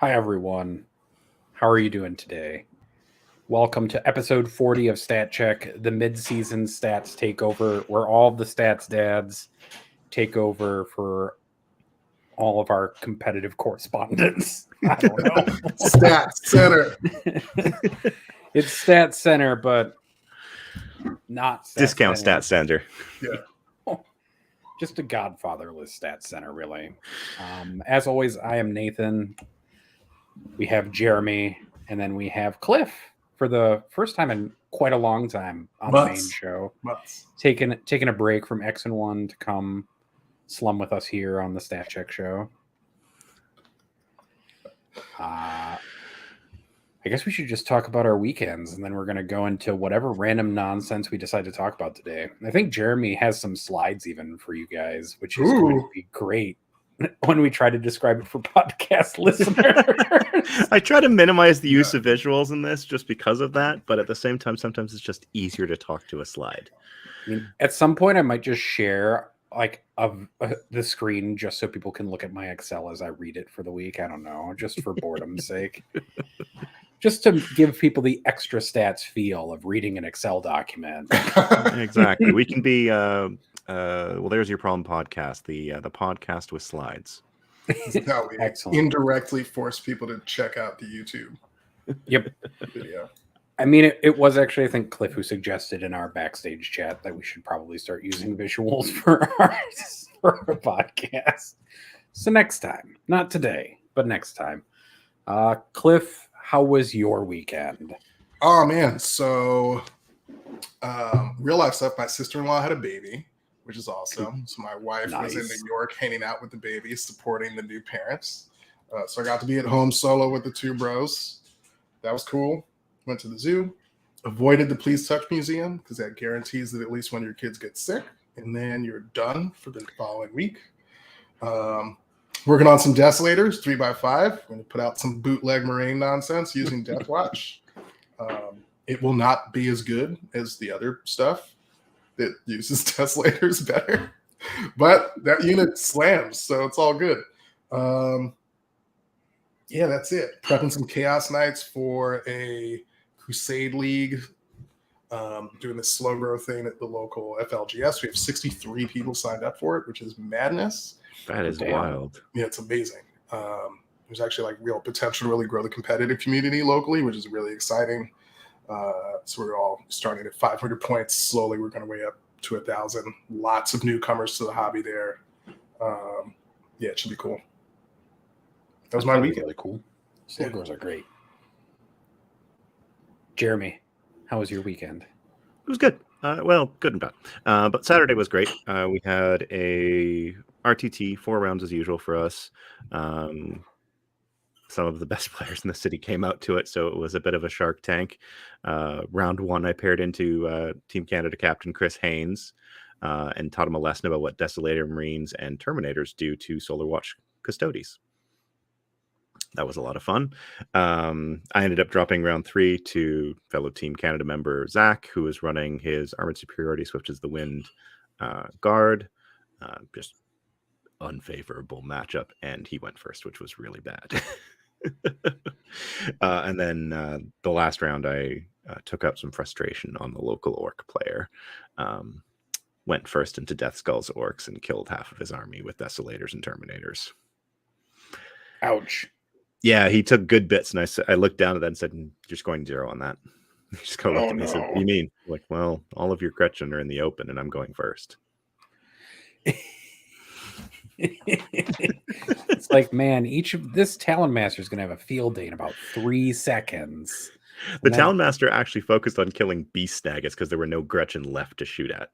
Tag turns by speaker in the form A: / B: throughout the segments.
A: Hi, everyone. How are you doing today? Welcome to episode 40 of Stat Check, the mid-season stats takeover, where all of the stats dads take over for all of our competitive correspondence. I don't know.
B: Stat Center.
A: It's Stat Center, but not Stat
C: Discount
A: Center.
C: Stat Center.
B: Yeah.
A: Just a godfatherless Stat Center, really. As always, I am Nathan. We have Jeremy, and then we have Cliff for the first time in quite a long time on the main show. Taking a break from X and One to come slum with us here on the Stat Check show. I guess we should just talk about our weekends, and then we're going to go into whatever random nonsense we decide to talk about today. I think Jeremy has some slides even for you guys, which is going to be great when we try to describe it for podcast listeners.
C: I try to minimize the use of visuals in this just because of that, but at the same time, sometimes it's just easier to talk to a slide.
A: I mean, at some point, I might just share the screen just so people can look at my Excel as I read it for the week. I don't know, just for boredom's sake. Just to give people the extra stats feel of reading an Excel document.
C: Exactly. We can be, well, there's your problem podcast, the podcast with slides.
B: This is how we indirectly force people to check out the YouTube video.
A: I mean, it was actually, I think, Cliff who suggested in our backstage chat that we should probably start using visuals for our podcast. So next time, not today, but next time. Cliff, how was your weekend?
B: Oh, man. So real life stuff, my sister-in-law had a baby, which is awesome. So my wife was in New York hanging out with the baby, supporting the new parents. So I got to be at home solo with the two bros. That was cool. Went to the zoo, avoided the Please Touch Museum because that guarantees that at least when your kids get sick, and then you're done for the following week. Working on some Desolators, 3x5. We're going to put out some bootleg Moraine nonsense using Death Watch. It will not be as good as the other stuff that uses Desolators better, but that unit slams, so it's all good. Yeah, that's it. Prepping some Chaos Knights for a Crusade League, doing this slow growth thing at the local FLGS. We have 63 people signed up for it, which is madness.
C: That is wild.
B: Yeah, it's amazing. There's actually like real potential to really grow the competitive community locally, which is really exciting. So we're all starting at 500 points. Slowly, we're going to way up to 1,000. Lots of newcomers to the hobby there. Yeah, it should be cool. That was my weekend.
A: Really cool. Slogos are great. Jeremy, how was your weekend?
C: It was good. Well, good and bad. But Saturday was great. We had a RTT, 4 rounds as usual for us. Some of the best players in the city came out to it, so it was a bit of a Shark Tank. Round 1, I paired into Team Canada captain Chris Haynes and taught him a lesson about what Desolator Marines and Terminators do to Solar Watch Custodies. That was a lot of fun. I ended up dropping round 3 to fellow Team Canada member Zach, who was running his Armored Superiority Swifts the Wind guard. Just unfavorable matchup, and he went first, which was really bad. And then the last round, I took out some frustration on the local orc player. Went first into Death Skull's orcs and killed half of his army with Desolators and Terminators.
A: Ouch.
C: Yeah, he took good bits, and I looked down at that and said, "You're scoring 0 on that." He just kind of looked at me and said, "What do you mean?" I'm like, well, all of your Gretchen are in the open, and I'm going first.
A: It's like, man, each of this Talon Master is going to have a field day in about 3 seconds.
C: The Talon Master actually focused on killing Beast Snaggets because there were no Gretchen left to shoot at.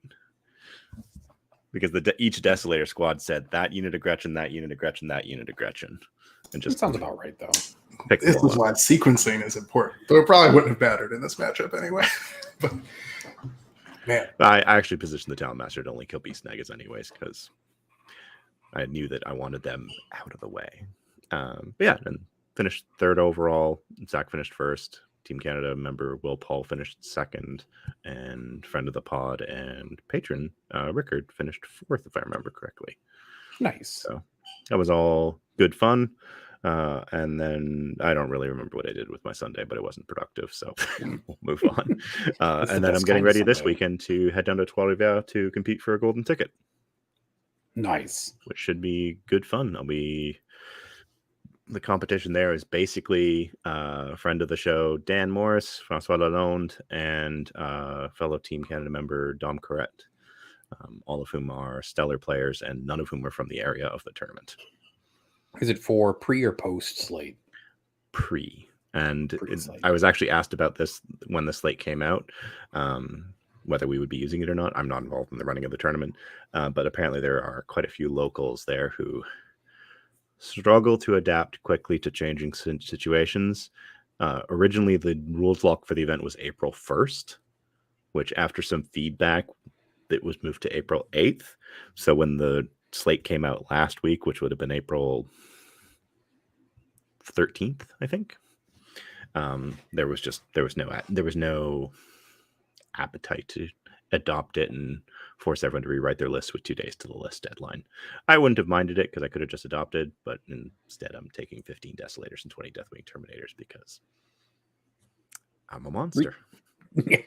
C: Because each Desolator squad said that unit of Gretchen, that unit of Gretchen, that unit of Gretchen. And just
A: that sounds about right, though.
B: This is why sequencing is important. Though it probably wouldn't have mattered in this matchup anyway. But man,
C: I actually positioned the Talon Master to only kill Beast Snaggets anyways, because I knew that I wanted them out of the way. But yeah, and finished 3rd overall. Zach finished 1st. Team Canada member Will Paul finished 2nd, and friend of the pod and patron Rickard finished 4th, if I remember correctly.
A: Nice.
C: So that was all good fun. And then I don't really remember what I did with my Sunday, but it wasn't productive, so we'll move on. And then I'm getting ready this weekend to head down to Trois-Rivières to compete for a golden ticket.
A: Nice.
C: Which should be good fun. The competition there is basically a friend of the show, Dan Morris, Francois Lalonde, and fellow Team Canada member, Dom Corrette, all of whom are stellar players, and none of whom are from the area of the tournament.
A: Is it for pre or post slate?
C: Pre. And I was actually asked about this when the slate came out, whether we would be using it or not. I'm not involved in the running of the tournament, but apparently there are quite a few locals there who struggle to adapt quickly to changing situations. Originally, the rules lock for the event was April 1st, which after some feedback, it was moved to April 8th. So when the slate came out last week, which would have been April 13th, I think, there was no appetite to adopt it and force everyone to rewrite their list with 2 days to the list deadline. I wouldn't have minded it because I could have just adopted, but instead I'm taking 15 Desolators and 20 Deathwing Terminators because I'm a monster.
A: It's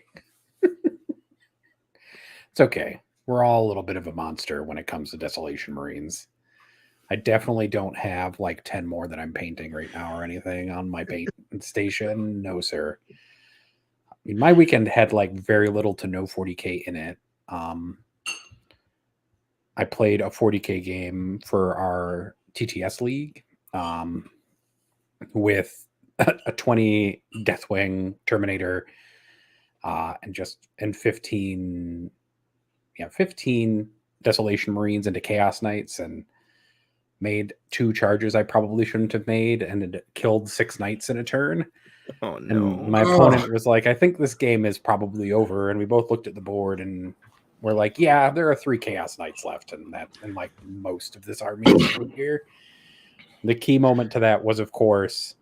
A: okay. We're all a little bit of a monster when it comes to Desolation Marines. I definitely don't have like 10 more that I'm painting right now or anything on my paint station. No, sir. I mean, my weekend had like very little to no 40K in it. I played a 40K game for our TTS league with a 20 Deathwing Terminator and 15 Desolation Marines into Chaos Knights, and made 2 charges I probably shouldn't have made, and it killed 6 Knights in a turn.
C: Oh no.
A: And my opponent was like, I think this game is probably over. And we both looked at the board and we're like, yeah, there are 3 Chaos Knights left and like most of this army is here. The key moment to that was, of course,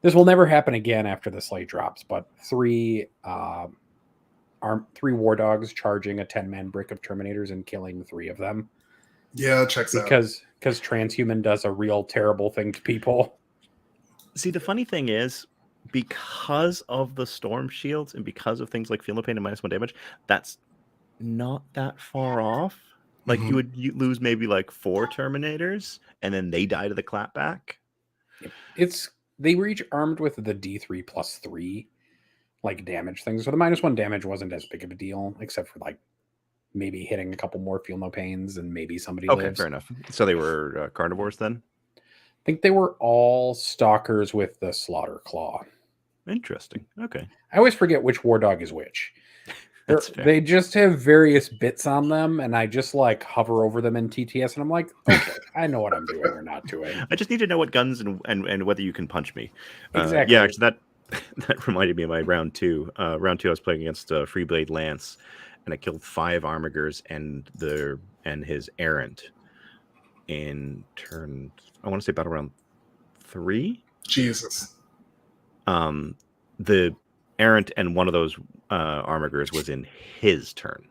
A: this will never happen again after the slate drops, but 3 War Dogs charging a 10-man brick of Terminators and killing 3 of them.
B: Yeah, checks out.
A: Because Transhuman does a real terrible thing to people.
C: See, the funny thing is, because of the storm shields and because of things like Field of Pain and -1 damage, that's not that far off. Like you lose maybe like 4 Terminators and then they die to the clapback.
A: They were each armed with the D3 plus 3 like damage things. So the -1 damage wasn't as big of a deal, except for like maybe hitting a couple more Feel No Pains and maybe somebody lives.
C: Okay, fair enough. So they were carnivores then?
A: I think they were all stalkers with the Slaughter Claw.
C: Interesting. Okay.
A: I always forget which War Dog is which. They just have various bits on them, and I just like hover over them in TTS, and I'm like, okay, I know what I'm doing or not doing.
C: I just need to know what guns and whether you can punch me.
A: Exactly.
C: Yeah, actually, that reminded me of my round 2. Round 2, I was playing against Freeblade Lance, and I killed 5 Armigers and his Errant in turn. I want to say battle round 3.
B: Jesus.
C: The Errant and one of those Armigers was in his turn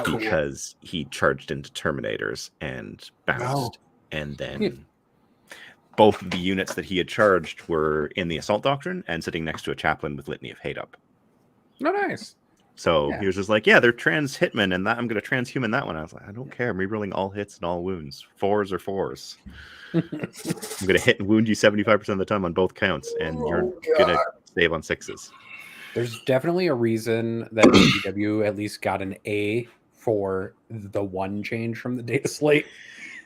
C: because he charged into Terminators and bounced, and then both of the units that he had charged were in the Assault Doctrine and sitting next to a Chaplain with Litany of Hate up.
A: Oh, nice.
C: So he was just like, yeah, they're trans hitmen, and I'm going to transhuman that one. I was like, I don't care. I'm rerolling all hits and all wounds. 4s are 4s. I'm going to hit and wound you 75% of the time on both counts, and you're going to save on 6s.
A: There's definitely a reason that GW at least got an A for the 1 change from the data slate,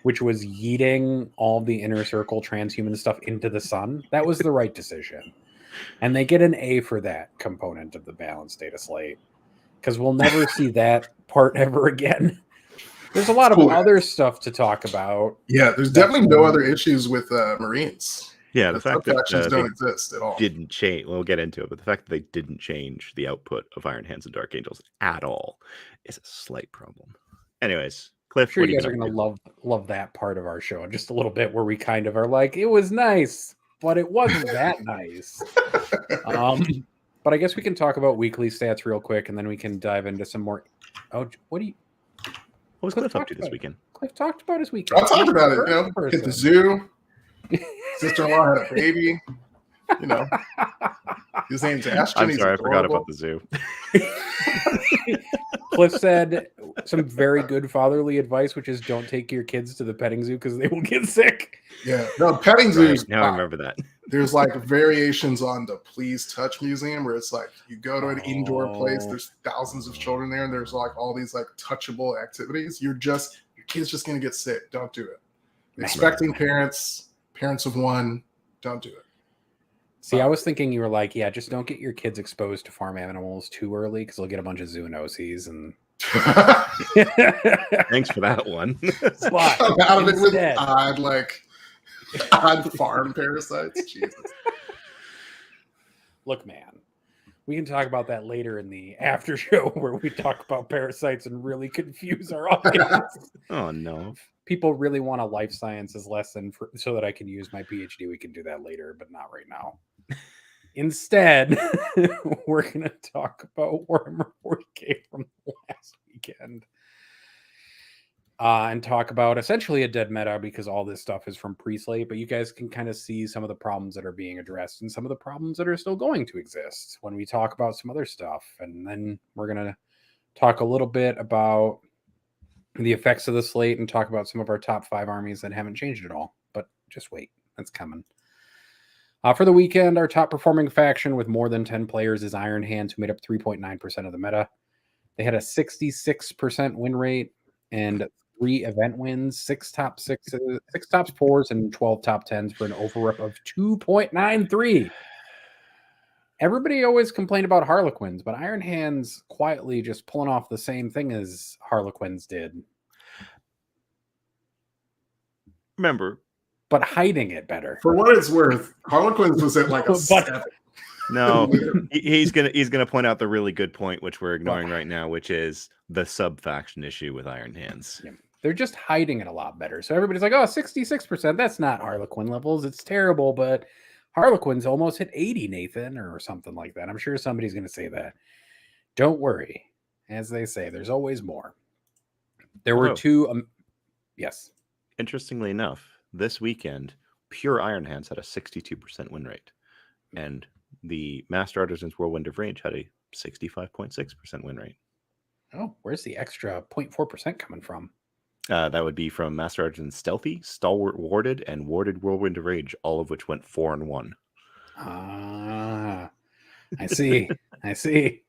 A: which was yeeting all the inner circle transhuman stuff into the sun. That was the right decision. And they get an A for that component of the balanced data slate, because we'll never see that part ever again. There's a lot of other stuff to talk about.
B: Yeah, there's definitely no other issues with Marines.
C: Yeah, the fact that
B: don't exist at all.
C: Didn't change. We'll get into it, but the fact that they didn't change the output of Iron Hands and Dark Angels at all is a slight problem. Anyways, Cliff,
A: I'm sure you guys are going to love that part of our show just a little bit, where we kind of are like, it was nice, but it wasn't that nice. But I guess we can talk about weekly stats real quick, and then we can dive into some more. Oh, what do you?
C: What was Cliff up to this weekend?
A: Cliff talked about his weekend.
B: I talked about it. Hit the zoo. Sister-in-law had a baby. You know, his name's Ashton.
C: I'm
B: He's
C: sorry, I forgot
B: adorable.
C: about the zoo.
A: Cliff said some very good fatherly advice, which is don't take your kids to the petting zoo because they will get sick.
B: Yeah, no, petting zoos.
C: Right, now I remember that.
B: There's like variations on the Please Touch Museum where it's like you go to an indoor place, there's thousands of children there, and there's like all these like touchable activities. Your kid's just gonna get sick. Don't do it. Expecting parents of one, don't do it.
A: See, I was thinking you were like, yeah, just don't get your kids exposed to farm animals too early because they'll get a bunch of zoonoses and.
C: Thanks for that one.
B: But come out of it with odd farm parasites. Jesus.
A: Look, man, we can talk about that later in the after show where we talk about parasites and really confuse our audience.
C: Oh no.
A: People really want a life sciences lesson so that I can use my PhD. We can do that later, but not right now. Instead, we're going to talk about Warhammer 40K from last weekend and talk about essentially a dead meta because all this stuff is from pre-slate, but you guys can kind of see some of the problems that are being addressed and some of the problems that are still going to exist when we talk about some other stuff. And then we're going to talk a little bit about the effects of the slate and talk about some of our top 5 armies that haven't changed at all. But just wait, that's coming. For the weekend, our top performing faction with more than 10 players is Iron Hands, who made up 3.9% of the meta. They had a 66% win rate and 3 event wins, 6 top 6s, 6 top 4s, and 12 top 10s for an overrep of 2.93. Everybody always complained about Harlequins, but Iron Hands quietly just pulling off the same thing as Harlequins did.
C: Remember,
A: but hiding it better.
B: For what it's worth, Harlequins was at like a 7.
C: No, he's gonna point out the really good point, which we're ignoring right now, which is the sub-faction issue with Iron Hands.
A: Yeah. They're just hiding it a lot better. So everybody's like, oh, 66%, that's not Harlequin levels. It's terrible, but Harlequins almost hit 80, Nathan, or something like that. I'm sure somebody's going to say that. Don't worry. As they say, there's always more. There were 2... yes.
C: Interestingly enough, this weekend, pure Iron Hands had a 62% win rate. And the Master Artisans Whirlwind of Rage had a 65.6% win rate.
A: Oh, where's the extra 0.4% coming from?
C: That would be from Master Artisans Stealthy, Stalwart Warded, and Warded Whirlwind of Rage, all of which went 4-1.
A: Ah, I see. I see.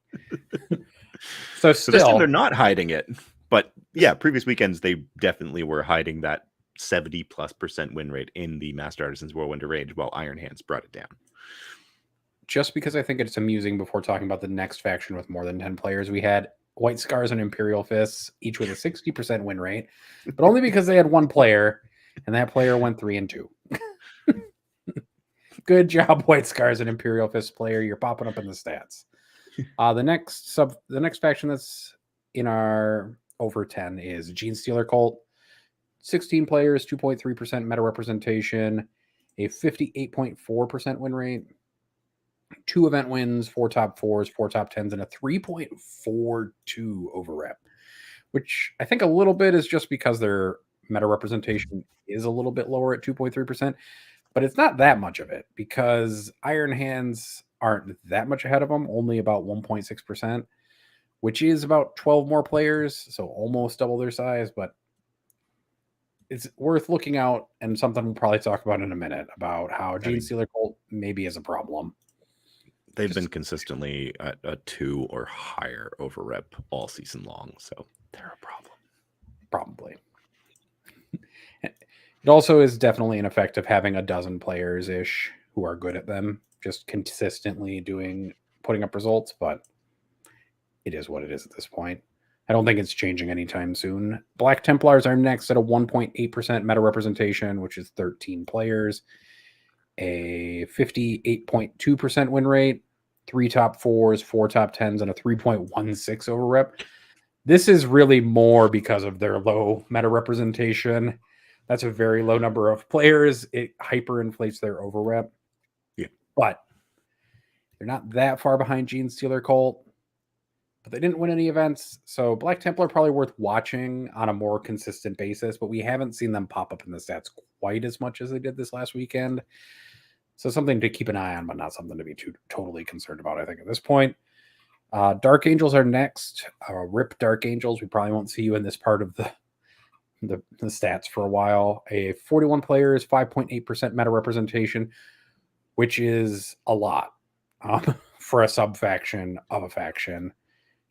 A: So still,
C: they're not hiding it. But yeah, previous weekends, they definitely were hiding that 70+% win rate in the Master Artisans Whirlwind of Rage, while Iron Hands brought it down.
A: Just because I think it's amusing before talking about the next faction with more than 10 players, we had White Scars and Imperial Fists, each with a 60% win rate, but only because they had one player, and that player went 3-2. Good job, White Scars and Imperial Fist player. You're popping up in the stats. The next faction that's in our over 10 is Gene Stealer Cult. 16 players, 2.3% meta representation, a 58.4% win rate, 2 event wins, 4 top 4s, 4 top 10s, and a 3.42 overrep, which I think a little bit is just because their meta representation is a little bit lower at 2.3%, but it's not that much of it because Iron Hands aren't that much ahead of them, only about 1.6%, which is about 12 more players, so almost double their size, but it's worth looking out, and something we'll probably talk about in a minute about how Gene Stealer Cult maybe is a problem.
C: They've been consistently at a 2 or higher over rep all season long, so they're a problem.
A: Probably. It also is definitely an effect of having a dozen players-ish who are good at them, just consistently putting up results, but it is what it is at this point. I don't think it's changing anytime soon. Black Templars are next at a 1.8% meta representation, which is 13 players, a 58.2% win rate, 3 top 4s, 4 top 10s, and a 3.16 over rep. This is really more because of their low meta representation. That's a very low number of players. It hyperinflates their over rep.
C: Yeah.
A: But they're not that far behind Gene Stealer Cult. but they didn't win any events. So Black Templar probably worth watching on a more consistent basis, but we haven't seen them pop up in the stats quite as much as they did this last weekend. So something to keep an eye on, but not something to be too totally concerned about, I think, at this point. Dark Angels are next. RIP Dark Angels. We probably won't see you in this part of the stats for a while. A 41 players, 5.8% meta representation, which is a lot for a sub-faction of a faction.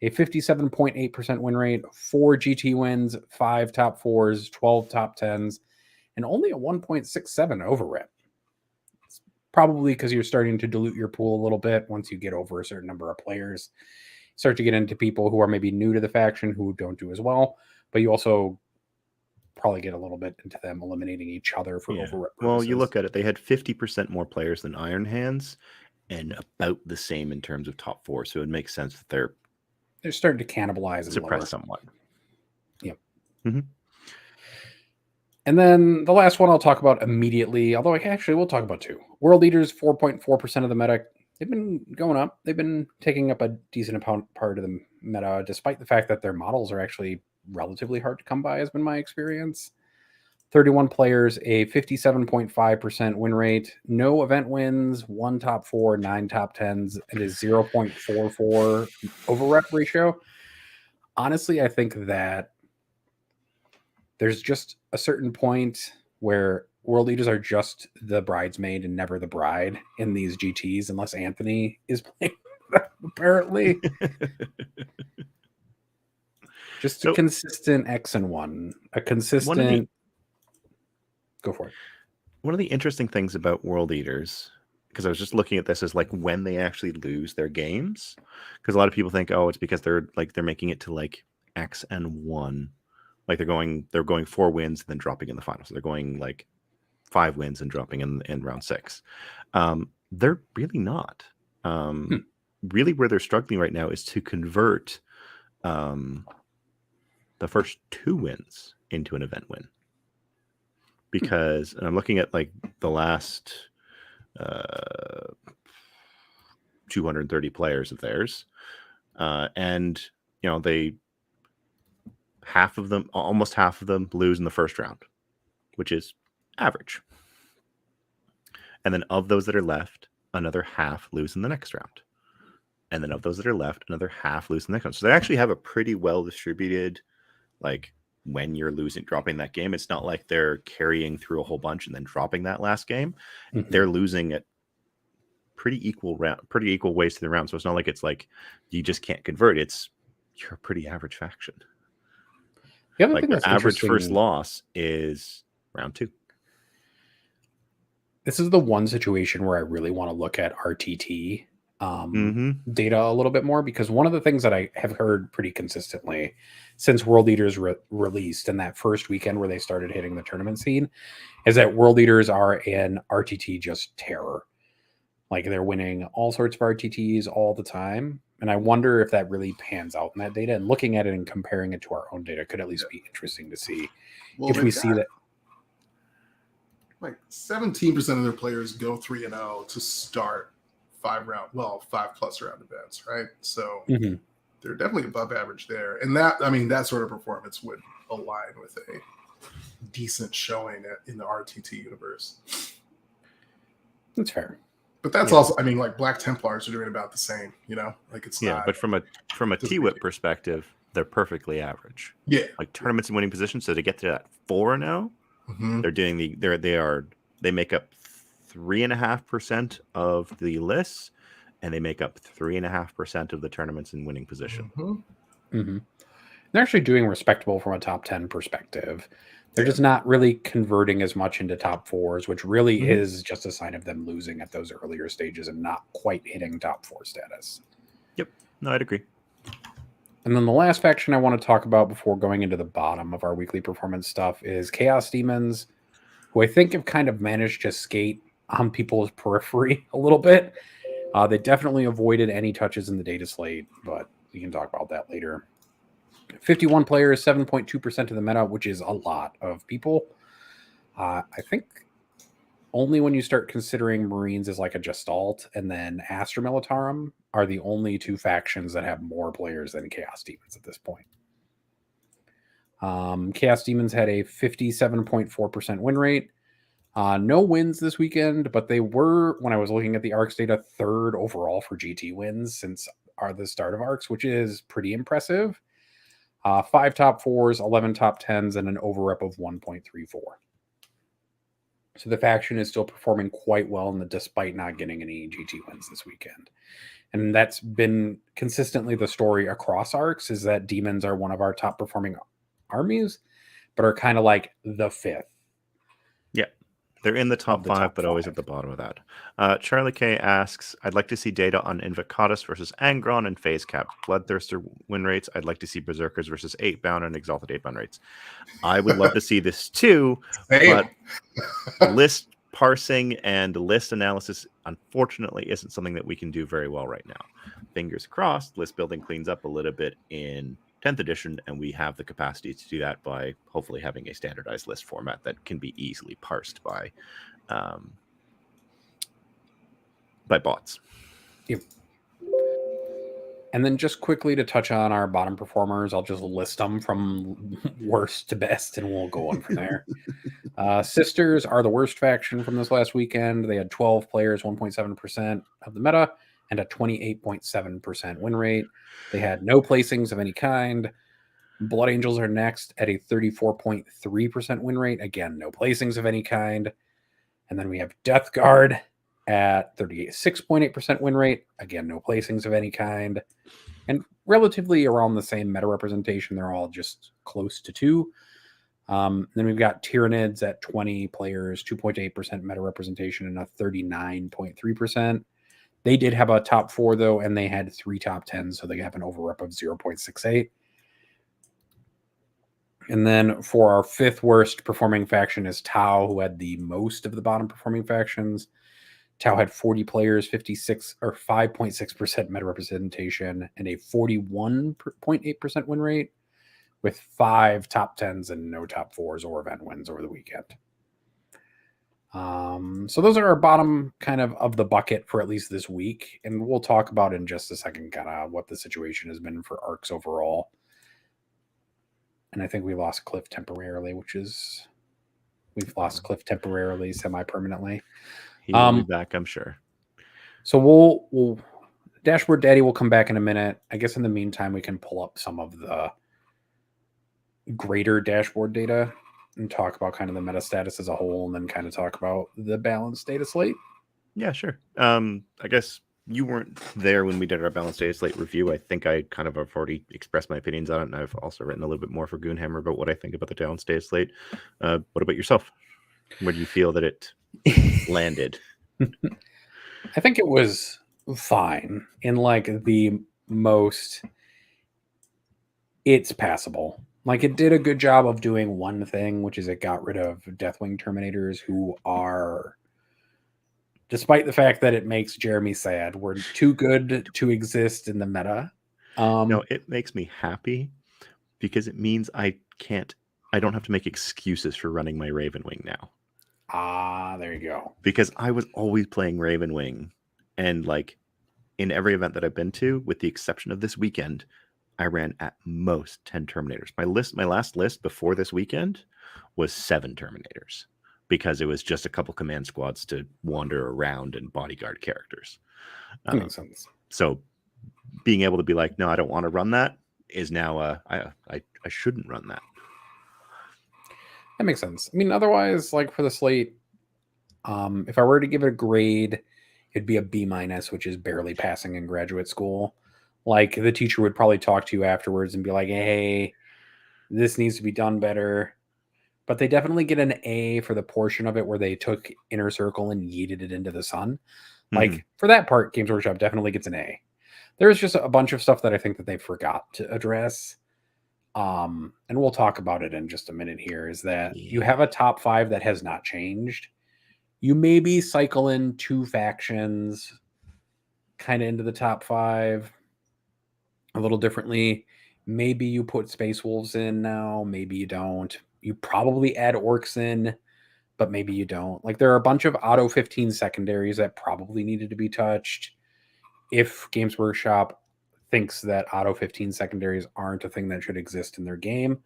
A: A 57.8% win rate, 4 GT wins, 5 top 4s, 12 top 10s, and only a 1.67 over rep. It's probably because you're starting to dilute your pool a little bit once you get over a certain number of players. Start to get into people who are maybe new to the faction who don't do as well, but you also probably get a little bit into them eliminating each other for over rep purposes.
C: Well, you look at it, they had 50% more players than Iron Hands and about the same in terms of top 4, so it makes sense that they're
A: starting to cannibalize and
C: suppress somewhat.
A: Yep.
C: Mm-hmm.
A: And then the last one I'll talk about immediately, although we'll talk about 2. World Leaders, 4.4% of the meta. They've been going up. They've been taking up a decent part of the meta, despite the fact that their models are actually relatively hard to come by, has been my experience. 31 players, a 57.5% win rate, no event wins, 1 top 4, 9 top 10s, and a 0.44 over rep ratio. Honestly, I think that there's just a certain point where World Leaders are just the bridesmaid and never the bride in these GTs, unless Anthony is playing apparently. Just a consistent X and 1. A consistent... Go for it.
C: One of the interesting things about World Eaters, because I was just looking at this, is like when they actually lose their games. Because a lot of people think, oh, it's because they're making it to like X and 1. Like they're going 4 wins and then dropping in the final. So they're going like 5 wins and dropping in round 6. They're really not. Really where they're struggling right now is to convert the first 2 wins into an event win. Because and I'm looking at like the last 230 players of theirs, and almost half of them lose in the first round, which is average. And then of those that are left, another half lose in the next round. And then of those that are left, another half lose in the next round. So they actually have a pretty well distributed, like, when you're dropping that game. It's not like they're carrying through a whole bunch and then dropping that last game. Mm-hmm. They're losing at pretty equal ways to the round. So it's not like it's like you just can't convert. You're a pretty average faction.
A: The other thing that's
C: average first loss is round 2.
A: This is the one situation where I really want to look at RTT data a little bit more, because one of the things that I have heard pretty consistently since World Leaders released in that first weekend where they started hitting the tournament scene is that World Leaders are in RTT just terror. Like they're winning all sorts of RTTs all the time. And I wonder if that really pans out in that data, and looking at it and comparing it to our own data could at least be interesting to see if we see that.
B: Like 17% of their players go 3-0 to start 5+ round events, right? So they're definitely above average there. And that sort of performance would align with a decent showing in the RTT universe.
A: That's fair.
B: But that's also, like Black Templars are doing about the same, like it's not.
C: But from a T-Whip perspective, they're perfectly average.
B: Yeah.
C: Like tournaments and winning position. So to get to that 4-0, they're doing they make up 3.5% of the lists, and they make up 3.5% of the tournaments in winning position.
A: They're actually doing respectable from a top 10 perspective. They're just not really converting as much into top 4s, which really is just a sign of them losing at those earlier stages and not quite hitting top 4 status.
C: Yep. No, I'd agree.
A: And then the last faction I want to talk about before going into the bottom of our weekly performance stuff is Chaos Demons, who I think have kind of managed to skate on people's periphery a little bit. They definitely avoided any touches in the data slate, but we can talk about that later. 51 players, 7.2% of the meta, which is a lot of people. I think only when you start considering Marines as like a Gestalt and then Astra Militarum are the only two factions that have more players than Chaos Demons at this point. Chaos Demons had a 57.4% win rate. No wins this weekend, but they were, when I was looking at the ARCS data, third overall for GT wins since the start of ARCS, which is pretty impressive. 5 top 4s, 11 top 10s, and an over-rep of 1.34. So the faction is still performing quite well despite not getting any GT wins this weekend. And that's been consistently the story across ARCS, is that Demons are one of our top performing armies, but are kind of like the fifth.
C: Yeah. They're in the top five, but always at the bottom of that. Charlie K asks, I'd like to see data on Invocatus versus Angron and Phase Cap Bloodthirster win rates. I'd like to see Berserkers versus 8-bound and Exalted 8-bound rates. I would love to see this too, but list parsing and list analysis, unfortunately, isn't something that we can do very well right now. Fingers crossed, list building cleans up a little bit in 10th edition, and we have the capacity to do that by hopefully having a standardized list format that can be easily parsed by bots.
A: Yep. And then just quickly to touch on our bottom performers, I'll just list them from worst to best, and we'll go on from there. Sisters are the worst faction from this last weekend. They had 12 players, 1.7% of the meta, and a 28.7% win rate. They had no placings of any kind. Blood Angels are next at a 34.3% win rate. Again, no placings of any kind. And then we have Death Guard at 36.8% win rate. Again, no placings of any kind. And relatively around the same meta representation. They're all just close to 2. Then we've got Tyranids at 20 players, 2.8% meta representation, and a 39.3%. They did have a top 4, though, and they had 3 top 10s, so they have an over-rep of 0.68. And then for our 5th worst performing faction is Tau, who had the most of the bottom performing factions. Tau had 40 players, 56 or 5.6% meta representation, and a 41.8% win rate, with 5 top 10s and no top 4s or event wins over the weekend. So those are our bottom kind of the bucket for at least this week. And we'll talk about in just a second kind of what the situation has been for ARCS overall. And I think we lost Cliff temporarily, we've lost Cliff temporarily, semi-permanently.
C: He will be back, I'm sure.
A: So we'll Dashboard Daddy will come back in a minute. I guess in the meantime, we can pull up some of the greater dashboard data and talk about kind of the meta status as a whole, and then kind of talk about the balanced data slate.
C: Yeah, sure. I guess you weren't there when we did our balanced data slate review. I think I kind of have already expressed my opinions on it, and I've also written a little bit more for Goonhammer about what I think about the balanced data slate. What about yourself? Where do you feel that it landed?
A: I think it was fine in like the most. It's passable. Like, it did a good job of doing one thing, which is it got rid of Deathwing Terminators, who are, despite the fact that it makes Jeremy sad, we're too good to exist in the meta.
C: No, it makes me happy because it means I don't have to make excuses for running my Ravenwing now.
A: There you go.
C: Because I was always playing Ravenwing, and like in every event that I've been to, with the exception of this weekend, I ran at most 10 Terminators. My last list before this weekend was 7 Terminators, because it was just a couple command squads to wander around and bodyguard characters.
A: That makes sense.
C: So being able to be like, no, I don't want to run that, is now I shouldn't run that.
A: That makes sense. I mean, otherwise, like for the slate, if I were to give it a grade, it'd be a B-, which is barely passing in graduate school. Like, the teacher would probably talk to you afterwards and be like, hey, this needs to be done better. But they definitely get an A for the portion of it where they took Inner Circle and yeeted it into the sun. Like, for that part, Games Workshop definitely gets an A. There's just a bunch of stuff that I think that they forgot to address. And we'll talk about it in just a minute here, is that you have a top 5 that has not changed. You maybe cycle in 2 factions kind of into the top 5 a little differently. Maybe you put Space Wolves in now, maybe you don't. You probably add Orcs in, but maybe you don't. Like, there are a bunch of auto 15 secondaries that probably needed to be touched. If Games Workshop thinks that auto 15 secondaries aren't a thing that should exist in their game.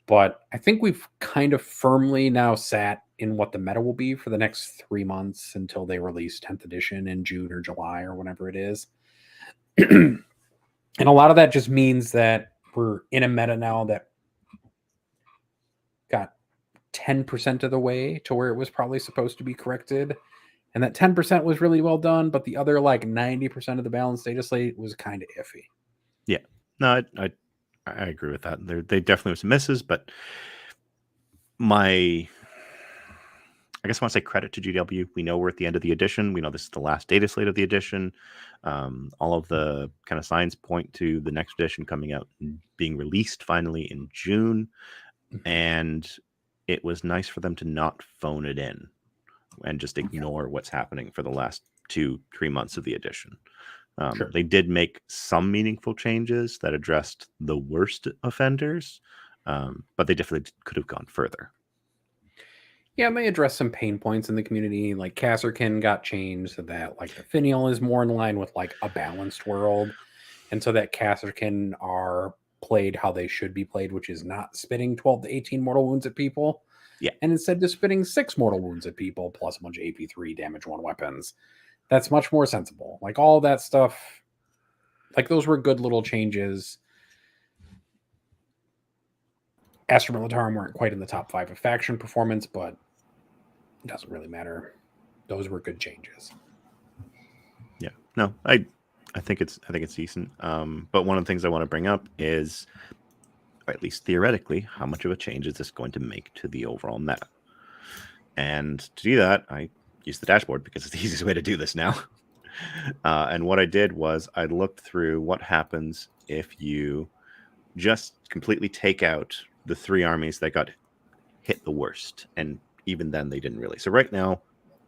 A: But I think we've kind of firmly now sat in what the meta will be for the next 3 months until they release 10th edition in June or July or whenever it is. And a lot of that just means that we're in a meta now that got 10% of the way to where it was probably supposed to be corrected. And that 10% was really well done, but the other like 90% of the balanced data slate was kind of iffy.
C: Yeah. No, I agree with that. They definitely were some misses, but I guess I want to say credit to GW. We know we're at the end of the edition. We know this is the last data slate of the edition. All of the kind of signs point to the next edition coming out, being released finally in June. And it was nice for them to not phone it in and just ignore what's happening for the last 2-3 months of the edition. Sure. They did make some meaningful changes that addressed the worst offenders, but they definitely could have gone further.
A: Yeah, and they addressed some pain points in the community. Like Kasserkin got changed so that like the finial is more in line with like a balanced world, and so that Kasserkin are played how they should be played, which is not spitting 12 to 18 mortal wounds at people.
C: Yeah,
A: and instead just spitting 6 mortal wounds at people plus a bunch of AP3 damage 1 weapons. That's much more sensible. Like all that stuff, like those were good little changes. Astra Militarum weren't quite in the top 5 of faction performance, but it doesn't really matter. Those were good changes.
C: Yeah, no, I think it's decent. But one of the things I want to bring up is, or at least theoretically, how much of a change is this going to make to the overall meta? And to do that, I use the dashboard because it's the easiest way to do this now. And what I did was I looked through what happens if you just completely take out the 3 armies that got hit the worst. And even then they didn't really. So right now,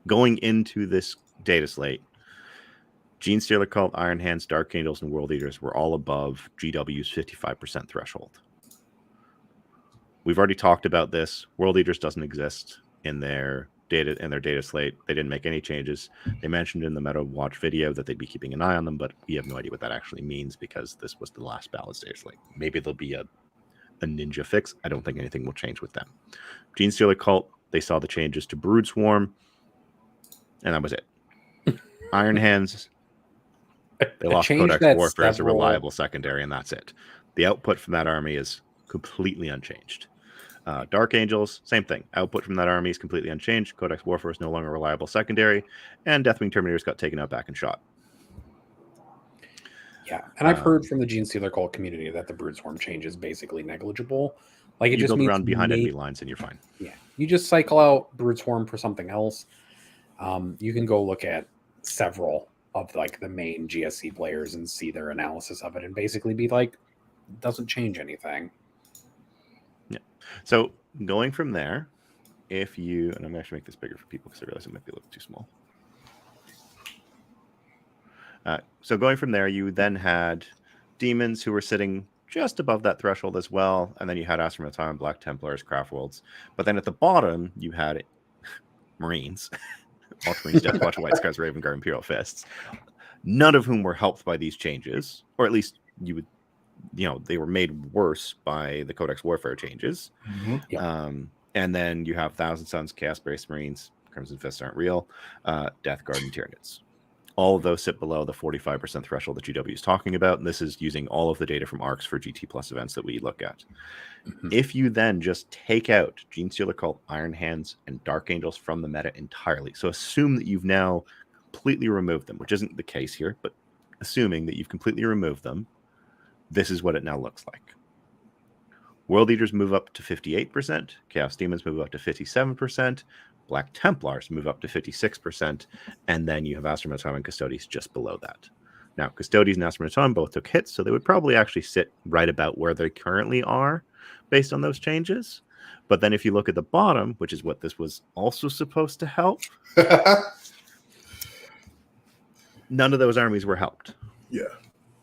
C: going into this data slate, Gene Stealer Cult, Iron Hands, Dark Angels, and World Eaters were all above GW's 55% threshold. We've already talked about this. World Eaters doesn't exist in their data slate. They didn't make any changes. They mentioned in the Meta Watch video that they'd be keeping an eye on them, but we have no idea what that actually means because this was the last balanced data slate. Maybe there'll be a ninja fix. I don't think anything will change with them. Gene Stealer Cult, they saw the changes to Brood Swarm, and that was it. Iron Hands, they lost Codex Warfare as a reliable secondary, and that's it. The output from that army is completely unchanged. Dark Angels, same thing. Output from that army is completely unchanged. Codex Warfare is no longer a reliable secondary, and Deathwing Terminators got taken out back and shot.
A: Yeah, and I've heard from the Gene Stealer Cult community that the Brood Swarm change is basically negligible. Like it
C: you
A: just
C: build
A: means
C: around behind enemy lines and you're fine.
A: Yeah, you just cycle out Brood Swarm for something else. You can go look at several of like the main GSC players and see their analysis of it, and basically be like, it doesn't change anything.
C: Yeah. So going from there, if you, and I'm going to make this bigger for people because I realize it might be a little too small. So going from there, you then had demons who were sitting just above that threshold as well, and then you had Astra Militarum, Black Templars, Craftworlds. But then at the bottom, you had Marines, Ultramarines, Death Watch, White Scars, Raven Guard, Imperial Fists. None of whom were helped by these changes, or at least they were made worse by the Codex Warfare changes.
B: Mm-hmm.
A: Yeah.
C: And then you have Thousand Suns, Chaos Space Marines, Crimson Fists aren't real, Death Guard, and Tyranids. All of those sit below the 45% threshold that GW is talking about. And this is using all of the data from ARCs for GT Plus events that we look at. Mm-hmm. If you then just take out Gene Stealer Cult, Iron Hands, and Dark Angels from the meta entirely, so assume that you've now completely removed them, which isn't the case here, but assuming that you've completely removed them, this is what it now looks like. World Eaters move up to 58%, Chaos Demons move up to 57%, Black Templars move up to 56%, and then you have Astra Militarum and Custodes just below that. Now, Custodes and Astra Militarum both took hits, so they would probably actually sit right about where they currently are based on those changes. But then if you look at the bottom, which is what this was also supposed to help, none of those armies were helped.
B: Yeah.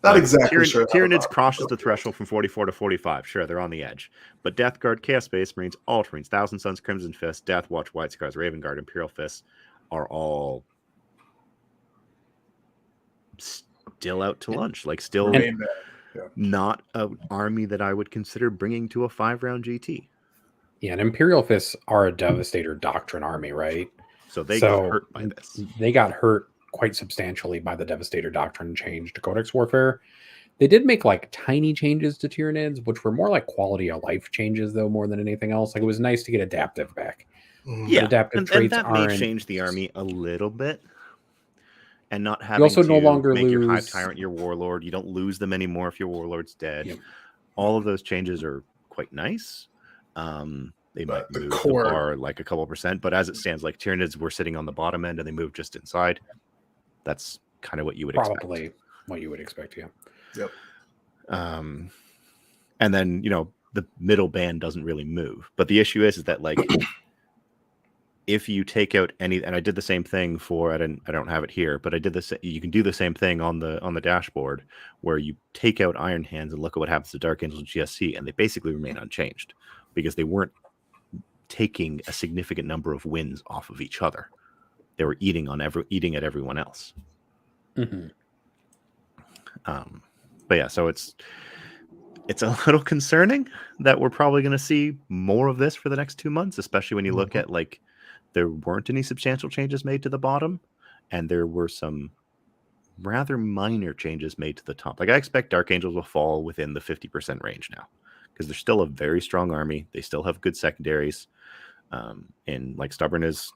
B: Not exactly sure.
C: Tyranids crosses the threshold from 44 to 45. Sure, they're on the edge. But Death Guard, Chaos Space Marines, Ultramarines, Thousand Suns, Crimson Fist, Death Watch, White Scars, Raven Guard, Imperial Fist are all still out to lunch. Like, still not an army that I would consider bringing to a 5-round GT.
A: Yeah, and Imperial Fists are a Devastator Doctrine army, right?
C: So they got hurt by this.
A: They got hurt quite substantially by the Devastator Doctrine change to Codex Warfare. They did make like tiny changes to Tyranids, which were more like quality of life changes, though, more than anything else. Like, it was nice to get adaptive back.
C: Yeah,
A: adaptive traits
C: and that may change the army a little bit. And not having
A: also
C: to
A: no longer
C: make your Hive
A: lose...
C: Tyrant your Warlord. You don't lose them anymore if your Warlord's dead.
A: Yep.
C: All of those changes are quite nice. They might move the bar like a couple percent, but as it stands, like Tyranids were sitting on the bottom end and they moved just inside. That's kind of what you would
A: Probably what you would expect, yeah.
B: Yep.
C: And then, you know, the middle band doesn't really move. But the issue is that, like, if you take out any, and I did the same thing for, I don't have it here, but I did this. You can do the same thing on the dashboard where you take out Iron Hands and look at what happens to Dark Angels and GSC, and they basically remain unchanged because they weren't taking a significant number of wins off of each other. They were eating at everyone else.
A: Mm-hmm.
C: But yeah, so it's a little concerning that we're probably going to see more of this for the next 2 months, especially when you look at, like, there weren't any substantial changes made to the bottom, and there were some rather minor changes made to the top. Like, I expect Dark Angels will fall within the 50% range now, because they're still a very strong army. They still have good secondaries. And, like, Stubborn is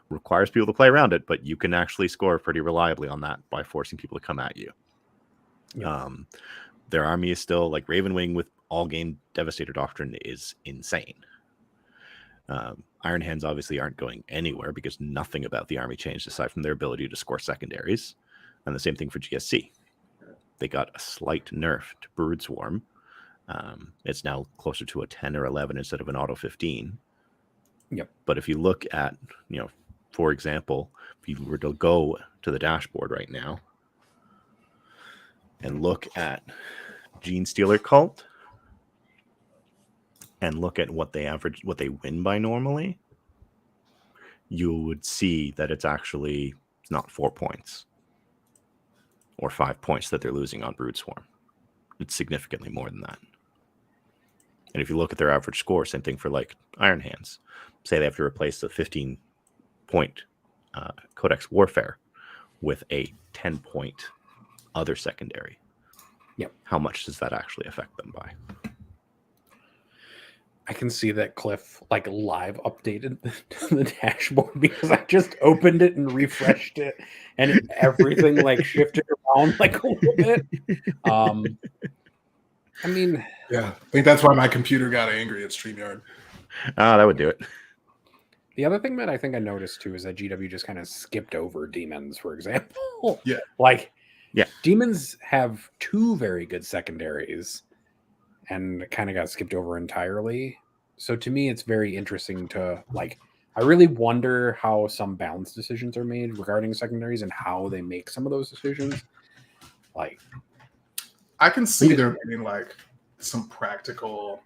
C: requires people to play around it, but you can actually score pretty reliably on that by forcing people to come at you. Yep. Their army is still, like, Ravenwing with all game Devastator Doctrine is insane. Iron Hands obviously aren't going anywhere because nothing about the army changed aside from their ability to score secondaries. And the same thing for GSC. They got a slight nerf to Brood Swarm. It's now closer to a 10 or 11 instead of an auto 15.
A: Yep.
C: But if you look at, you know, for example, if you were to go to the dashboard right now and look at Gene Stealer Cult and look at what they win by normally, you would see that it's not 4 points or 5 points that they're losing on Brood Swarm. It's significantly more than that. And if you look at their average score, same thing for, like, Iron Hands. Say they have to replace the 15-point Codex Warfare with a 10-point other secondary.
A: Yep.
C: How much does that actually affect them by?
A: I can see that Cliff, like, live updated the dashboard because I just opened it and refreshed it, and everything, like, shifted around, like, a little bit. I mean,
B: yeah, I think that's why my computer got angry at StreamYard.
C: That would do it.
A: The other thing that I think I noticed too is that GW just kind of skipped over demons, for example.
B: Yeah.
A: Like,
C: yeah,
A: demons have 2 very good secondaries and kind of got skipped over entirely. So to me, it's very interesting to, like, I really wonder how some balance decisions are made regarding secondaries and how they make some of those decisions. Like,
B: I can see there being, like, some practical,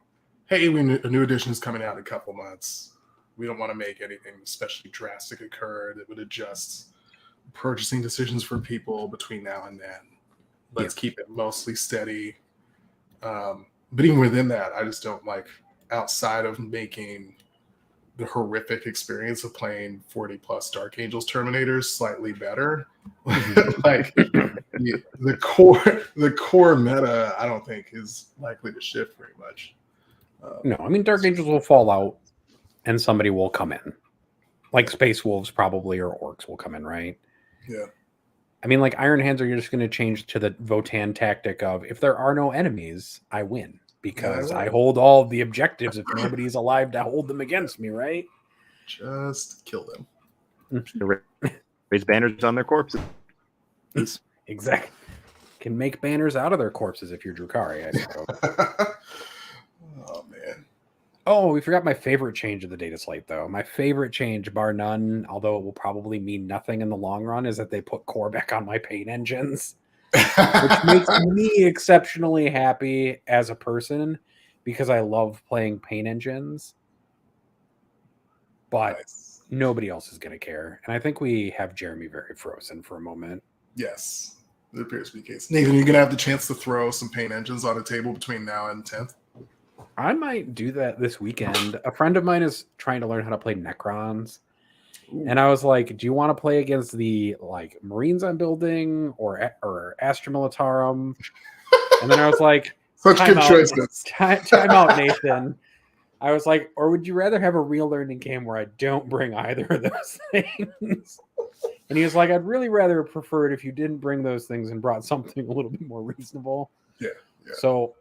B: hey, a new edition is coming out in a couple months. We don't want to make anything especially drastic occur that would adjust purchasing decisions for people between now and then. Let's keep it mostly steady. But even within that, I just don't like, outside of making the horrific experience of playing 40 plus Dark Angels Terminators slightly better. Like, the core meta, I don't think is likely to shift very much.
A: No, I mean, Dark Angels will fall out and somebody will come in. Like Space Wolves probably, or Orcs will come in, right?
B: Yeah.
A: I mean, like, Iron Hands are just going to change to the Votan tactic of, if there are no enemies, I win. Because I hold all of the objectives if nobody's alive to hold them against me, right?
B: Just kill them.
C: Raise banners on their corpses.
A: Exactly. Can make banners out of their corpses if you're Drukhari, I suppose.
B: Oh, man.
A: Oh, we forgot my favorite change of the data slate, though. My favorite change, bar none, although it will probably mean nothing in the long run, is that they put core back on my paint engines. which makes me exceptionally happy as a person because I love playing paint engines. But nobody else is going to care. And I think we have Jeremy very frozen for a moment.
B: Yes, it appears to be the case. Nathan, you're going to have the chance to throw some paint engines on a table between now and 10th.
A: I might do that this weekend. A friend of mine is trying to learn how to play Necrons. Ooh. And I was like, do you want to play against the like Marines I'm building or Astra Militarum? And then I was like,
B: such good choices.
A: Time out, Nathan. I was like, or would you rather have a real learning game where I don't bring either of those things? And he was like, I'd really rather prefer it if you didn't bring those things and brought something a little bit more reasonable.
B: Yeah.
A: So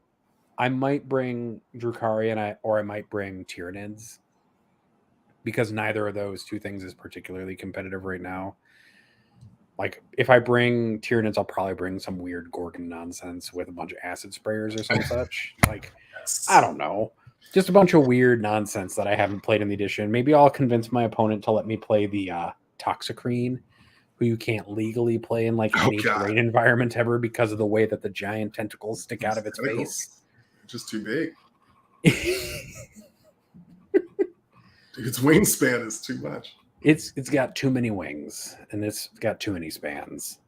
A: I might bring Drukhari or I might bring Tyranids because neither of those two things is particularly competitive right now. Like if I bring Tyranids, I'll probably bring some weird Gorgon nonsense with a bunch of acid sprayers or some such. Like, I don't know. Just a bunch of weird nonsense that I haven't played in the edition. Maybe I'll convince my opponent to let me play the Toxicrene, who you can't legally play in like any terrain environment ever because of the way that the giant tentacles stick out of its face.
B: Just too big. Dude, its wingspan is too much.
A: It's got too many wings, and it's got too many spans.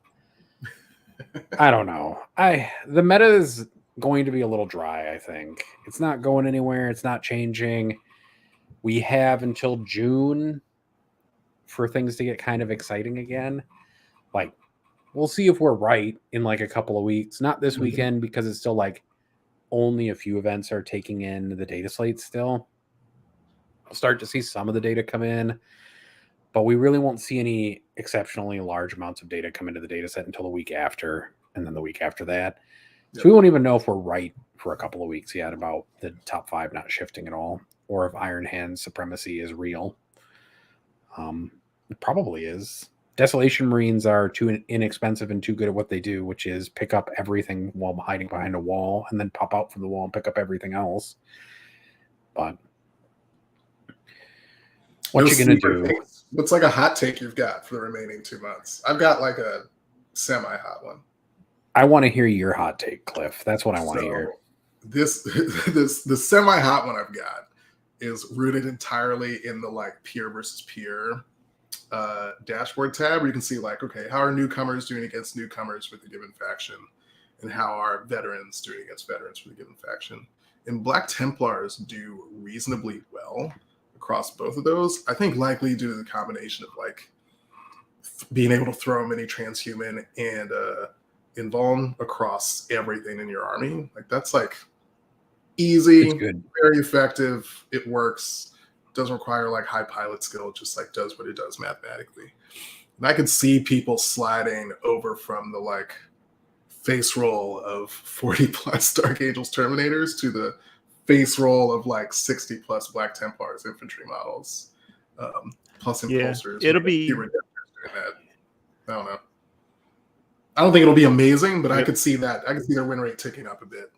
A: I don't know. The meta is going to be a little dry, I think. It's not going anywhere. It's not changing. We have until June for things to get kind of exciting again. Like, we'll see if we're right in like a couple of weeks. Not this weekend because it's still like only a few events are taking in the data slate still. We'll start to see some of the data come in, but we really won't see any exceptionally large amounts of data come into the data set until the week after, and then the week after that. So we won't even know if we're right for a couple of weeks yet about the top 5 not shifting at all, or if Iron Hand supremacy is real. It probably is. Desolation Marines are too inexpensive and too good at what they do, which is pick up everything while hiding behind a wall and then pop out from the wall and pick up everything else. But what you going to do?
B: What's like a hot take you've got for the remaining 2 months? I've got like a semi-hot one.
A: I want to hear your hot take, Cliff. That's what I want to hear.
B: The semi-hot one I've got is rooted entirely in the like peer versus peer dashboard tab, where you can see like, okay, how are newcomers doing against newcomers with a given faction, and how are veterans doing against veterans with a given faction. And Black Templars do reasonably well across both of those. I think likely due to the combination of like being able to throw many transhuman and invuln across everything in your army. Like that's like easy, very effective. It works. Doesn't require like high pilot skill. It just like does what it does mathematically. And I could see people sliding over from the like face roll of 40 plus Dark Angels Terminators to the face roll of like 60 plus Black Templars infantry models, plus impulsors.
C: It'll be.
B: I don't know. I don't think it'll be amazing, but I could see that. I could see their win rate ticking up a bit.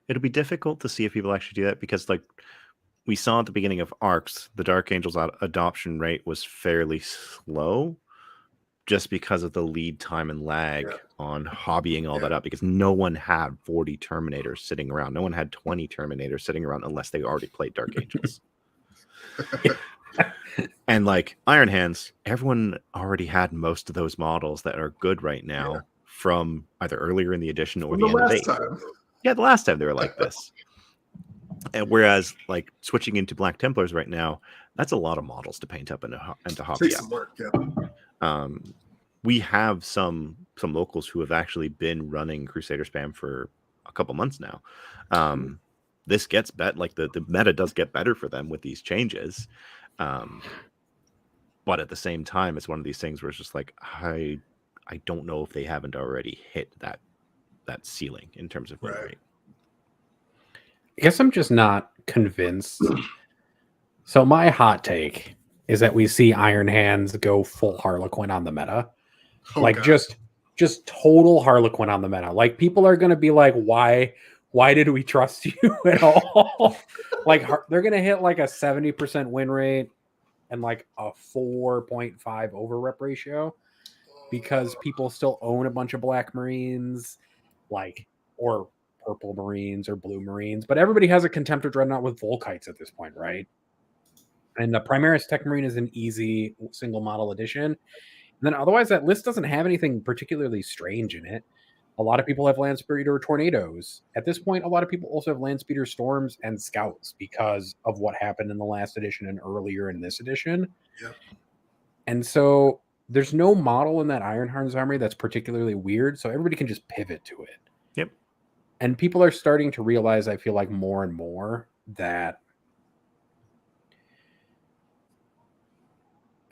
C: It'll be difficult to see if people actually do that because, like, we saw at the beginning of ARCs, the Dark Angels adoption rate was fairly slow just because of the lead time and lag on hobbying all that up, because no one had 40 Terminators sitting around. No one had 20 Terminators sitting around unless they already played Dark Angels. And like Iron Hands, everyone already had most of those models that are good right now from either earlier in the edition or the end of 8. Yeah, the last time they were like this. And whereas like switching into Black Templars right now, that's a lot of models to paint up into hobby.
B: Takes some work,
C: we have some locals who have actually been running Crusader spam for a couple months now. This gets better, like the meta does get better for them with these changes. But at the same time, it's one of these things where it's just like, I don't know if they haven't already hit that ceiling in terms of win rate.
A: I guess I'm just not convinced. So my hot take is that we see Iron Hands go full Harlequin on the meta. Just total Harlequin on the meta. Like people are going to be like, why did we trust you at all? Like they're going to hit like a 70% win rate and like a 4.5 over rep ratio because people still own a bunch of black Marines, like, or purple Marines or blue Marines, but everybody has a Contemptor Dreadnought with Volkites at this point, right? And the Primaris Tech Marine is an easy single model edition. And then otherwise, that list doesn't have anything particularly strange in it. A lot of people have Landspeeder Tornadoes. At this point, a lot of people also have Landspeeder Storms and Scouts because of what happened in the last edition and earlier in this edition.
B: Yep.
A: And so there's no model in that Ironheart's army that's particularly weird, so everybody can just pivot to it.
C: Yep.
A: And people are starting to realize, I feel like, more and more that...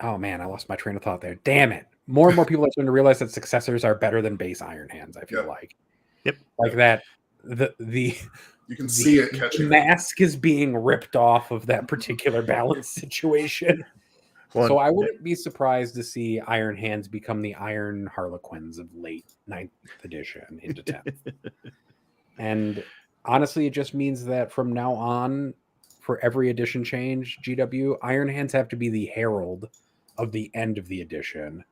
A: Oh, man, I lost my train of thought there. Damn it. More and more people are starting to realize that successors are better than base Iron Hands, I feel like.
C: Yep.
A: Like that the
B: you can see it catching.
A: The mask is being ripped off of that particular balance situation. Well, so I wouldn't be surprised to see Iron Hands become the Iron Harlequins of late 9th edition into 10th. And honestly, it just means that from now on, for every edition change, GW, Iron Hands have to be the herald of the end of the edition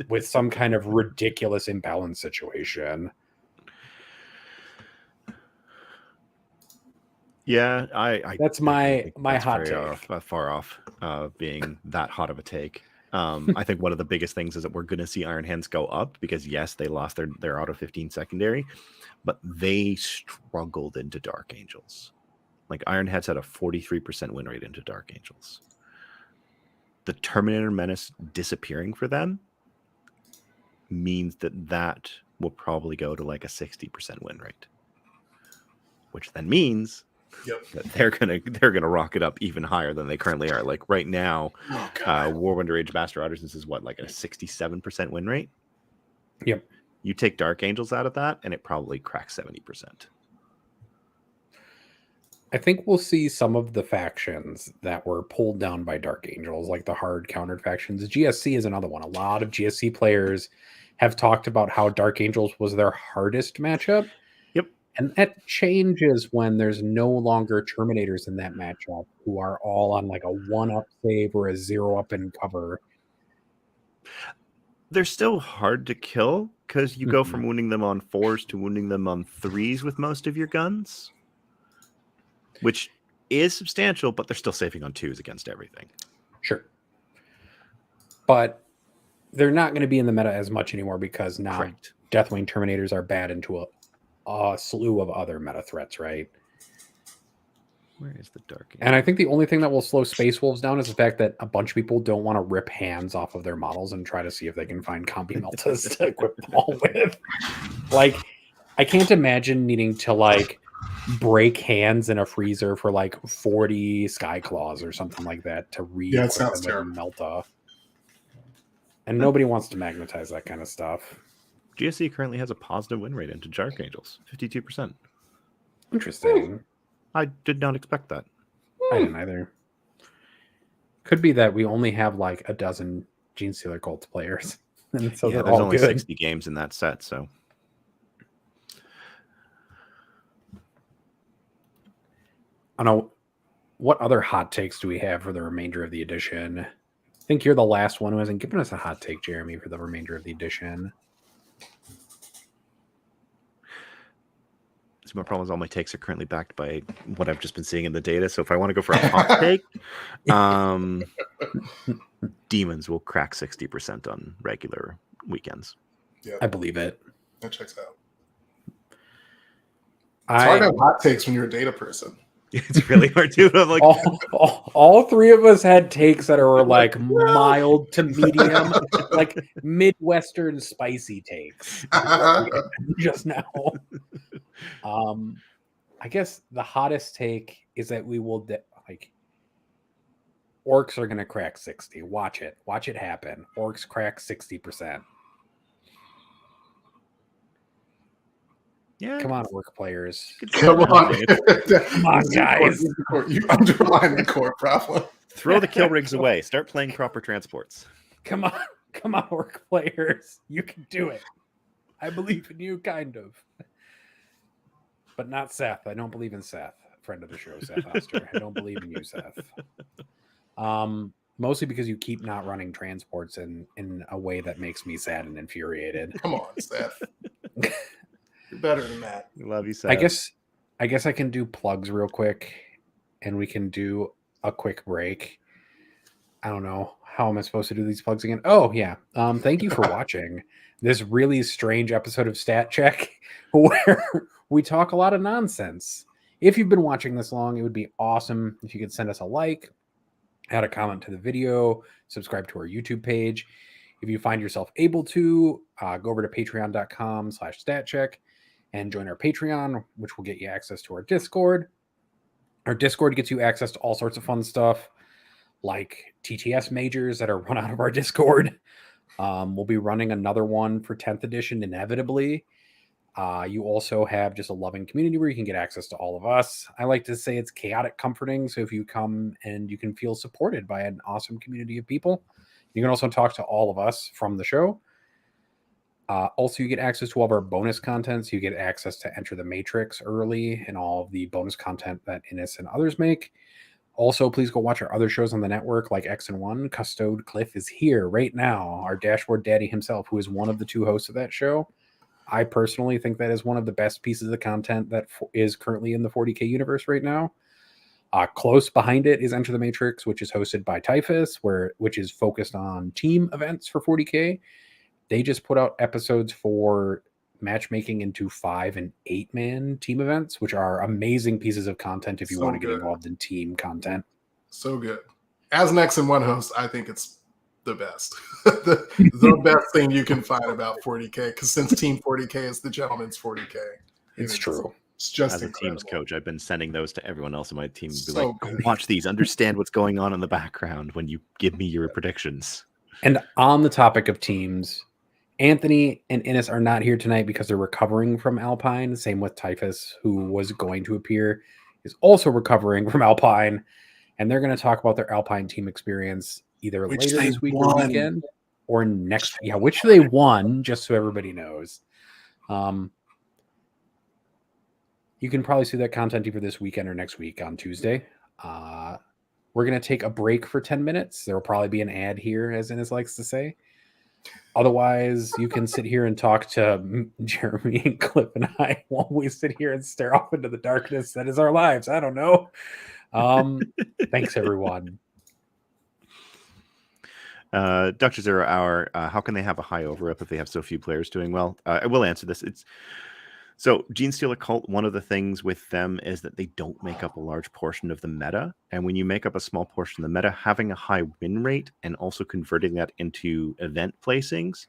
A: with some kind of ridiculous imbalance situation.
C: Yeah, I
A: that's my hot take.
C: Far off being that hot of a take. I think one of the biggest things is that we're going to see Iron Hands go up because yes, they lost their auto 15 secondary, but they struggled into Dark Angels. Like Iron Hands had a 43% win rate into Dark Angels. The Terminator Menace disappearing for them means that will probably go to like a 60% win rate, which then means that they're gonna rock it up even higher than they currently are. Like right now, War Underage Master Artisans is what, like a 67% win rate.
A: Yep.
C: You take Dark Angels out of that, and it probably cracks 70%.
A: I think we'll see some of the factions that were pulled down by Dark Angels, like the hard countered factions. GSC is another one. A lot of GSC players have talked about how Dark Angels was their hardest matchup.
C: Yep.
A: And that changes when there's no longer Terminators in that matchup who are all on like a 1-up save or a 0-up in cover.
C: They're still hard to kill because you go from wounding them on 4s to wounding them on 3s with most of your guns, which is substantial, but they're still saving on 2s against everything.
A: Sure. But they're not going to be in the meta as much anymore because now Deathwing Terminators are bad into a slew of other meta threats, right?
C: Where is the Dark Angel?
A: And I think the only thing that will slow Space Wolves down is the fact that a bunch of people don't want to rip hands off of their models and try to see if they can find Combi Meltas to equip them all with. Like, I can't imagine needing to, like, break hands in a freezer for, like, 40 Sky Claws or something like that to re-equip them with Melta. And nobody wants to magnetize that kind of stuff.
C: GSC currently has a positive win rate into Dark Angels, 52%.
A: Interesting.
C: I did not expect that.
A: I didn't either. Could be that we only have like a dozen Gene Stealer Cult players. And so
C: there's only 60 games in that set, so.
A: I don't know. What other hot takes do we have for the remainder of the edition? I think you're the last one who hasn't given us a hot take, Jeremy, for the remainder of the edition.
C: So my problem is all my takes are currently backed by what I've just been seeing in the data. So if I want to go for a hot take, Demons will crack 60% on regular weekends.
B: Yeah,
A: I believe it.
B: That checks out. It's hard to have hot takes when you're a data person.
C: It's really hard to. I'm like,
A: all three of us had takes that are like mild to medium, like Midwestern spicy takes. Just now. I guess the hottest take is that we will Orcs are going to crack 60. Watch it happen. Orcs crack 60%.
C: Yeah,
A: come on, Orc players.
B: Come on,
A: guys.
B: You underline the core problem.
C: Throw the kill rigs away. Start playing proper transports.
A: Come on, Orc players. You can do it. I believe in you, kind of. But not Seth. I don't believe in Seth. Friend of the show, Seth Oster. I don't believe in you, Seth. Mostly because you keep not running transports in a way that makes me sad and infuriated.
B: Come on, Seth. You're better than that.
C: Love you, Seth.
A: I guess I can do plugs real quick, and we can do a quick break. I don't know. How am I supposed to do these plugs again? Oh, yeah. Thank you for watching this really strange episode of Stat Check where we talk a lot of nonsense. If you've been watching this long, it would be awesome if you could send us a like, add a comment to the video, subscribe to our YouTube page. If you find yourself able to, go over to patreon.com/statcheck and join our Patreon, which will get you access to our Discord. Our Discord gets you access to all sorts of fun stuff, like TTS majors that are run out of our Discord. We'll be running another one for 10th edition inevitably. You also have just a loving community where you can get access to all of us. I like to say it's chaotic comforting. So if you come and you can feel supported by an awesome community of people, you can also talk to all of us from the show. Also, you get access to all of our bonus content. So you get access to Enter the Matrix early and all of the bonus content that Innes and others make. Also, please go watch our other shows on the network like X and One. Custode Cliff is here right now, our dashboard daddy himself, who is one of the two hosts of that show. I personally think that is one of the best pieces of content that is currently in the 40K universe right now. Close behind it is Enter the Matrix, which is hosted by Typhus, which is focused on team events for 40K. They just put out episodes for matchmaking into 5 and 8 man team events, which are amazing pieces of content if you want to get involved in team content.
B: So good. As an X and One host, I think it's the best. the best thing you can find about 40K, because since Team 40K is the gentleman's 40K.
A: It's true.
B: It's just
C: as
B: incredible.
C: A team's coach, I've been sending those to everyone else in my team. Be
B: So
C: like,
B: good.
C: watch these, understand what's going on in the background when you give me your predictions.
A: And on the topic of teams, Anthony and Innes are not here tonight because they're recovering from Alpine. Same with Typhus, who was going to appear, is also recovering from Alpine. And they're going to talk about their Alpine team experience either later this week or weekend or next. Yeah, which they won, just so everybody knows. You can probably see that content either this weekend or next week on Tuesday. We're going to take a break for 10 minutes. There will probably be an ad here, as Innes likes to say. Otherwise, you can sit here and talk to Jeremy and Cliff and I while we sit here and stare off into the darkness that is our lives. I don't know. Thanks, everyone.
C: Dr. Zero Hour, how can they have a high over-up if they have so few players doing well? I will answer this. So Genestealer Cult, one of the things with them is that they don't make up a large portion of the meta. And when you make up a small portion of the meta, having a high win rate and also converting that into event placings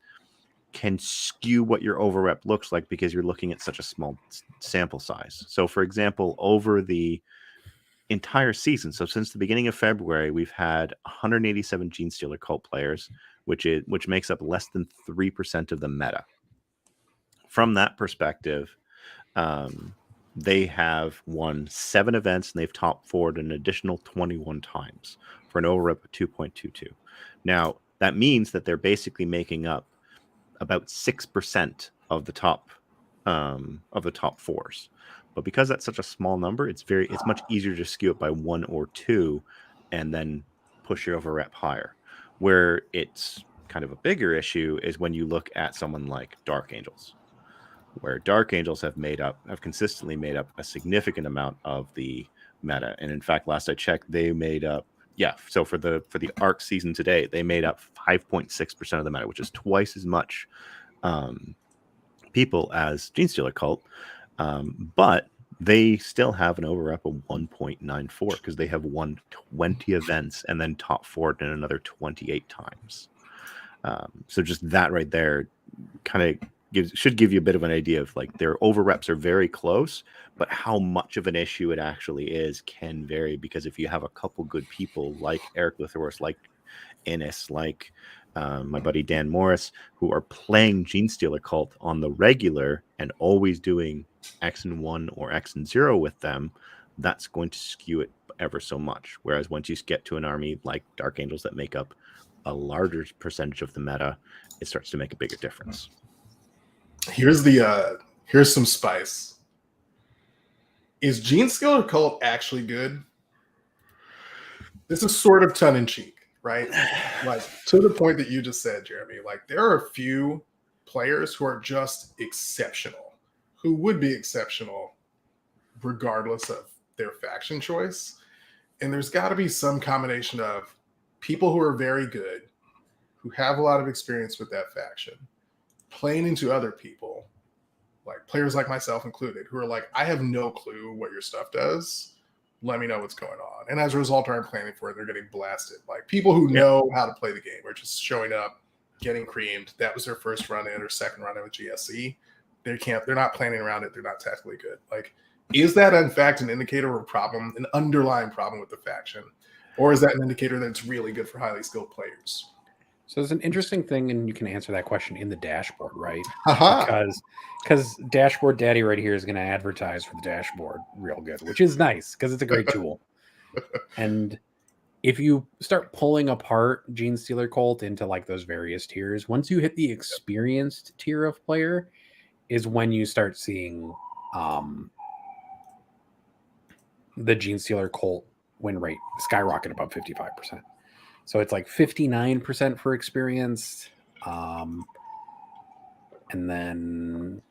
C: can skew what your over-rep looks like because you're looking at such a small sample size. So for example, over the entire season, so since the beginning of February, we've had 187 Genestealer Cult players, which makes up less than 3% of the meta. From that perspective, they have won 7 events and they've top 4'd an additional 21 times for an over-rep of 2.22. Now, that means that they're basically making up about 6% of the top fours. But because that's such a small number, it's much easier to skew it by 1 or 2 and then push your over-rep higher. Where it's kind of a bigger issue is when you look at someone like Dark Angels, where Dark Angels have consistently made up a significant amount of the meta. And in fact, last I checked, they made up, so for the ARC season today, they made up 5.6% of the meta, which is twice as much people as Genestealer Cult. But they still have an over-rep of 1.94 because they have won 20 events and then top 4'd in another 28 times. So just that right there kind of should give you a bit of an idea of like their over-reps are very close, but how much of an issue it actually is can vary, because if you have a couple good people like Eric Lithoros, like Innes, like my buddy Dan Morris, who are playing Genestealer Cult on the regular and always doing X and 1 or X and 0 with them, that's going to skew it ever so much. Whereas once you get to an army like Dark Angels that make up a larger percentage of the meta, it starts to make a bigger difference.
B: Here's some spice. Is Genestealer Cult actually good? this is sort of tongue in cheek, right? Like to the point that you just said, Jeremy, like there are a few players who are just exceptional, who would be exceptional regardless of their faction choice. And there's got to be some combination of people who are very good, who have a lot of experience with that faction, playing into other people, like players like myself included, who are like, I have no clue what your stuff does. Let me know what's going on. And as a result, aren't planning for it. They're getting blasted. Like people who know how to play the game are just showing up, getting creamed. That was their first run in or second run in with GSE. They're not planning around it. They're not tactically good. Like, is that in fact an indicator of a problem, an underlying problem with the faction? Or is that an indicator that it's really good for highly skilled players?
A: So there's an interesting thing, and you can answer that question in the dashboard, right?
B: Aha.
A: Because Dashboard Daddy right here is going to advertise for the dashboard real good, which is nice because it's a great tool. And if you start pulling apart Gene Stealer Cult into like those various tiers, once you hit the experienced tier of player, is when you start seeing the Gene Stealer Cult win rate skyrocket above 55%. So it's like 59% for experienced. And then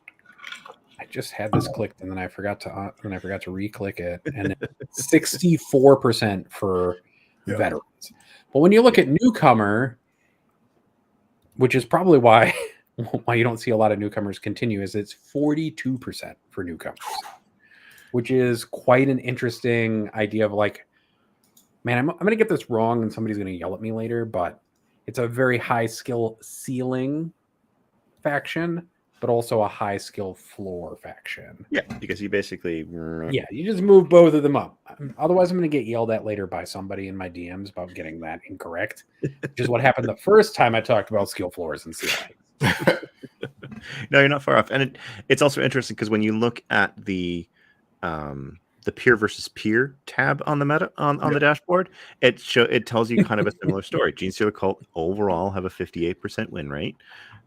A: I just had this clicked and then I forgot to re-click it. And 64% for veterans. But when you look at newcomer, which is probably why you don't see a lot of newcomers continue, is it's 42% for newcomers, which is quite an interesting idea of like, man, I'm going to get this wrong and somebody's going to yell at me later, but it's a very high skill ceiling faction, but also a high skill floor faction.
C: Yeah, because you basically...
A: Yeah, you just move both of them up. Otherwise, I'm going to get yelled at later by somebody in my DMs about getting that incorrect, which is what happened the first time I talked about skill floors and ceilings.
C: No, you're not far off. And it's also interesting because when you look at the peer versus peer tab on the meta on the dashboard, it tells you kind of a similar story. Gene Stealer Cult overall have a 58% win rate,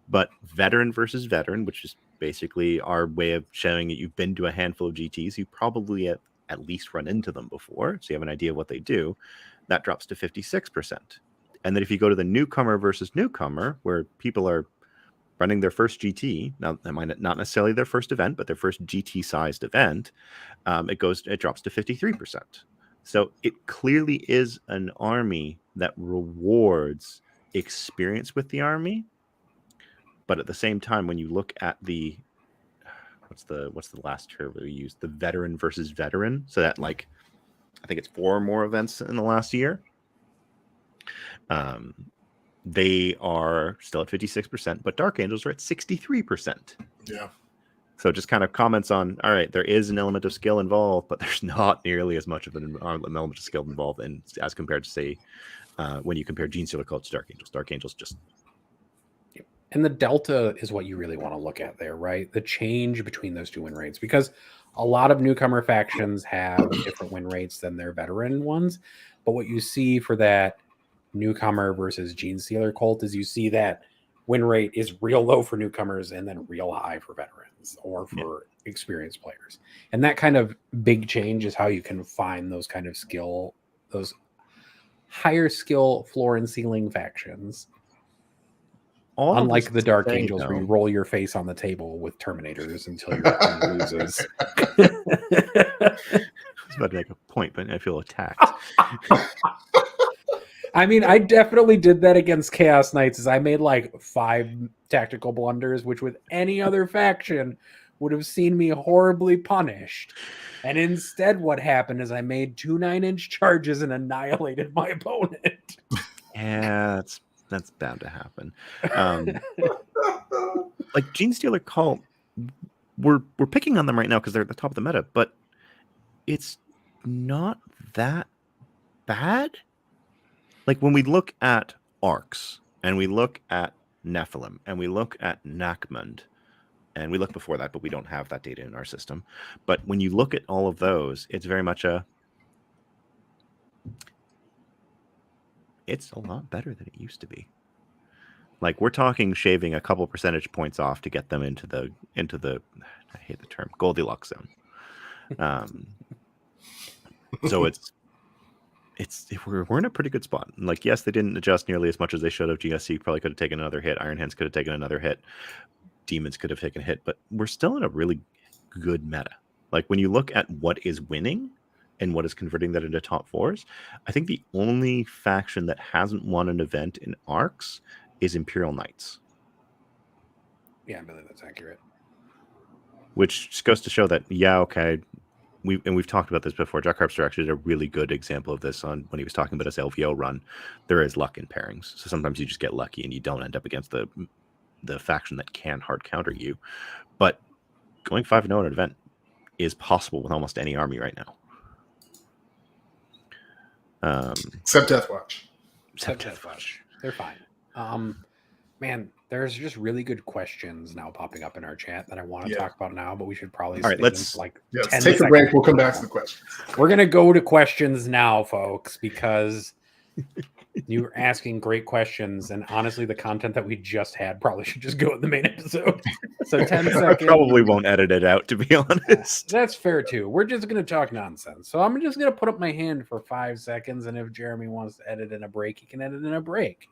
C: but veteran versus veteran, which is basically our way of showing that you've been to a handful of GTs, you probably at least run into them before, so you have an idea of what they do, that drops to 56%. And then if you go to the newcomer versus newcomer, where people are running their first GT, now that might not necessarily their first event, but their first GT-sized event, it drops to 53%. So it clearly is an army that rewards experience with the army, but at the same time, when you look at the what's the last term we used, the veteran versus veteran, so that like I think it's 4 more events in the last year. They are still at 56%, but Dark Angels are at 63%.
B: Yeah.
C: So just kind of comments on, all right, there is an element of skill involved, but there's not nearly as much of an element of skill involved as compared to, say, when you compare Gene Stealer Cult to Dark Angels. Dark Angels just...
A: And the delta is what you really want to look at there, right? The change between those two win rates, because a lot of newcomer factions have different win rates than their veteran ones. But what you see for that newcomer versus Gene Stealer Cult is you see that win rate is real low for newcomers and then real high for veterans or for experienced players. And that kind of big change is how you can find those kind of skill, those higher skill floor and ceiling factions. Unlike the Dark Angels, where you roll your face on the table with Terminators until your team loses.
C: I was about to make a point, but I feel attacked.
A: I mean, I definitely did that against Chaos Knights, as I made like 5 tactical blunders, which with any other faction would have seen me horribly punished. And instead what happened is I made 2 9-inch charges and annihilated my opponent.
C: Yeah, that's bound to happen. Like Gene Stealer Cult, we're picking on them right now because they're at the top of the meta, but it's not that bad. Like when we look at Arcs and we look at Nephilim and we look at Nachmund and we look before that, but we don't have that data in our system. But when you look at all of those, it's very much it's a lot better than it used to be. Like we're talking shaving a couple percentage points off to get them into the I hate the term Goldilocks zone. So we're in a pretty good spot. Like, yes, they didn't adjust nearly as much as they should have. GSC probably could have taken another hit. Iron Hands could have taken another hit. Demons could have taken a hit, but we're still in a really good meta. Like, when you look at what is winning and what is converting that into top fours, I think the only faction that hasn't won an event in Arcs is Imperial Knights.
A: Yeah, I believe that's accurate.
C: Which just goes to show that, yeah, okay, we've talked about this before. Jack Harpster actually did a really good example of this on when he was talking about his LVO run. There is luck in pairings, so sometimes you just get lucky and you don't end up against the faction that can hard counter you. But going 5-0 in an event is possible with almost any army right now.
B: Except Deathwatch.
A: Except Deathwatch. They're fine. Man, there's just really good questions now popping up in our chat that I want to talk about now, but we should probably
C: all right, let's
A: like
B: let's
A: 10
B: take
A: seconds.
B: a break. We'll come back to the questions.
A: We're gonna go to questions now, folks, because you were asking great questions, and honestly, the content that we just had probably should just go in the main episode. So 10
C: I
A: seconds.
C: probably won't edit it out, to be honest.
A: That's fair too. We're just gonna talk nonsense. So I'm just gonna put up my hand for 5 seconds, and if Jeremy wants to edit in a break, he can edit in a break.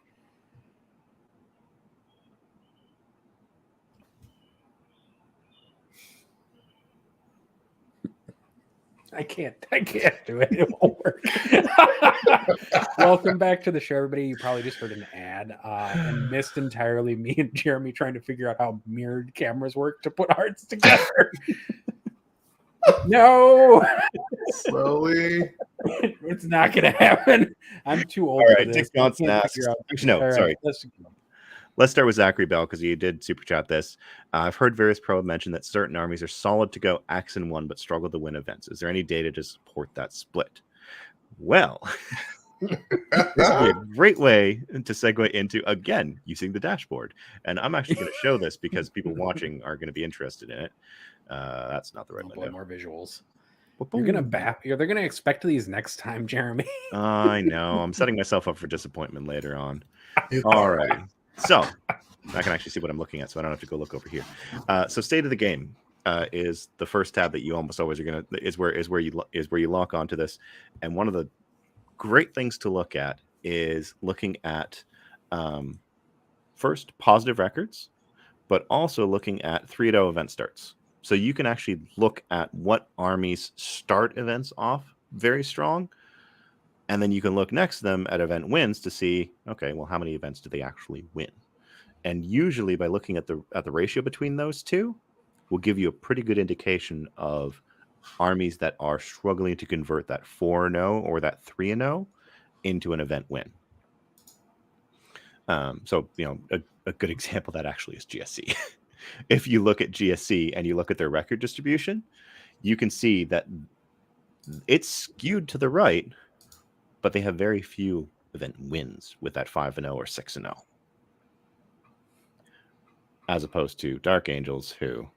A: I can't do it. It won't work. Welcome back to the show, everybody. You probably just heard an ad and missed entirely me and Jeremy trying to figure out how mirrored cameras work to put hearts together. No,
B: Slowly.
A: it's not going to happen. I'm too old
C: All
A: for
C: right,
A: this.
C: Dick Johnson asks. Actually, no, sorry. Let's start with Zachary Bell because he did super chat this. I've heard various pro mention that certain armies are solid to go X and 1 but struggle to win events. Is there any data to support that split? Well, this would be a great way to segue into, again, using the dashboard. And I'm actually going to show this because people watching are going to be interested in it. That's not the right window.
A: More visuals. You're gonna they're gonna expect these next time, Jeremy.
C: I know. I'm setting myself up for disappointment later on. All right. So I can actually see what I'm looking at, so I don't have to go look over here. So state of the game is the first tab that you almost always are gonna is where you lock onto this. And one of the great things to look at is looking at first positive records, but also looking at 3-0 event starts. So you can actually look at what armies start events off very strong, and then you can look next to them at event wins to see, okay, well, how many events do they actually win? And usually by looking at the ratio between those two will give you a pretty good indication of armies that are struggling to convert that 4-0 or that 3-0 into an event win. So, a good example of that actually is GSC. If you look at GSC and you look at their record distribution, you can see that it's skewed to the right, but they have very few event wins with that 5-0 or 6-0. As opposed to Dark Angels, who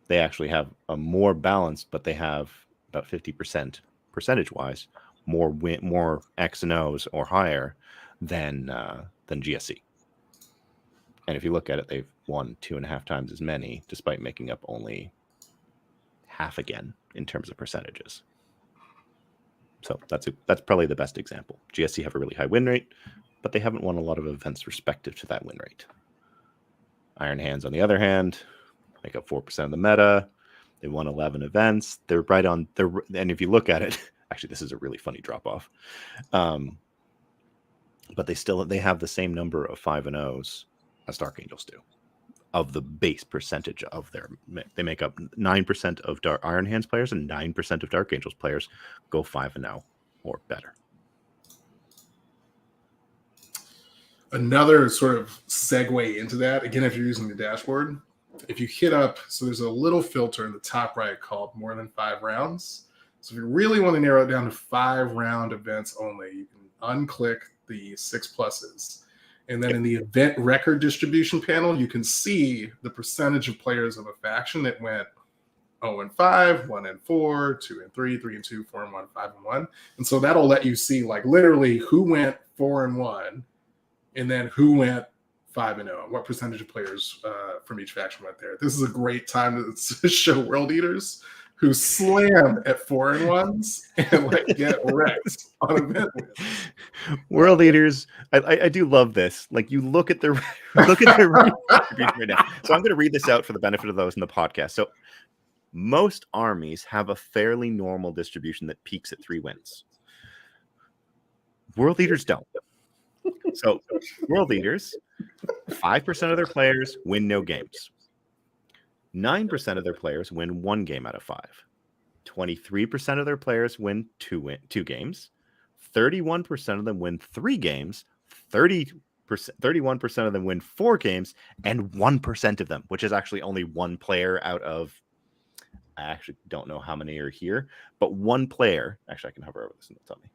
C: they actually have a more balanced, but they have about 50% percentage-wise more X and O's or higher than GSC. And if you look at it, they've won 2.5 times as many, despite making up only half again in terms of percentages. So that's probably the best example. GSC have a really high win rate, but they haven't won a lot of events respective to that win rate. Iron Hands, on the other hand, make up 4% of the meta. They won 11 events. They're right on. And if you look at it, actually, this is a really funny drop off. But they have the same number of 5-0s as Dark Angels do, of the base percentage of their. They make up 9% of Iron Hands players and 9% of Dark Angels players go 5-0 or better.
B: Another sort of segue into that, again, if you're using the dashboard, if you hit up, so there's a little filter in the top right called more than 5 rounds. So if you really want to narrow it down to 5-round events only, you can unclick the 6 pluses. And then in the event record distribution panel, you can see the percentage of players of a faction that went 0-5, 1-4, 2-3, 3-2, 4-1, 5-1. And so that'll let you see like literally who went 4-1 and then who went 5-0, what percentage of players from each faction went there. This is a great time to show World Eaters who slam at 4-1s and like get wrecked on event wins.
C: World Eaters, I do love this. Like you look at their distribution right now. So I'm going to read this out for the benefit of those in the podcast. So most armies have a fairly normal distribution that peaks at 3 wins. World Eaters don't. So World Eaters, 5% of their players win no games. 9% of their players win 1 game out of 5. 23% of their players win 2 games. 31% of them win 3 games. 31% of them win 4 games, and 1% of them, which is actually only 1 player out of, I actually don't know how many are here, but 1 player, actually I can hover over this and it'll tell me.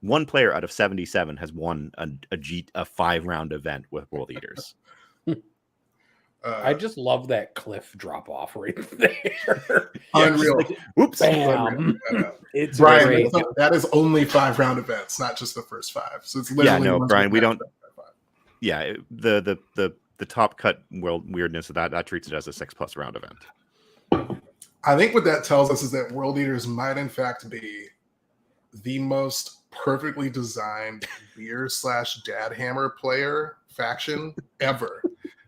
C: 1 player out of 77 has won a 5-round event with World Eaters.
A: I just love that cliff drop off right there.
B: Unreal.
C: Like, whoops.
A: Bam.
B: It's Brian, great. That is only 5-round events, not just the first 5. So it's literally
C: Brian, we don't. Yeah, the top cut world weirdness of that treats it as a 6+ round event.
B: I think what that tells us is that World Eaters might in fact be the most perfectly designed beer/dad hammer player faction ever.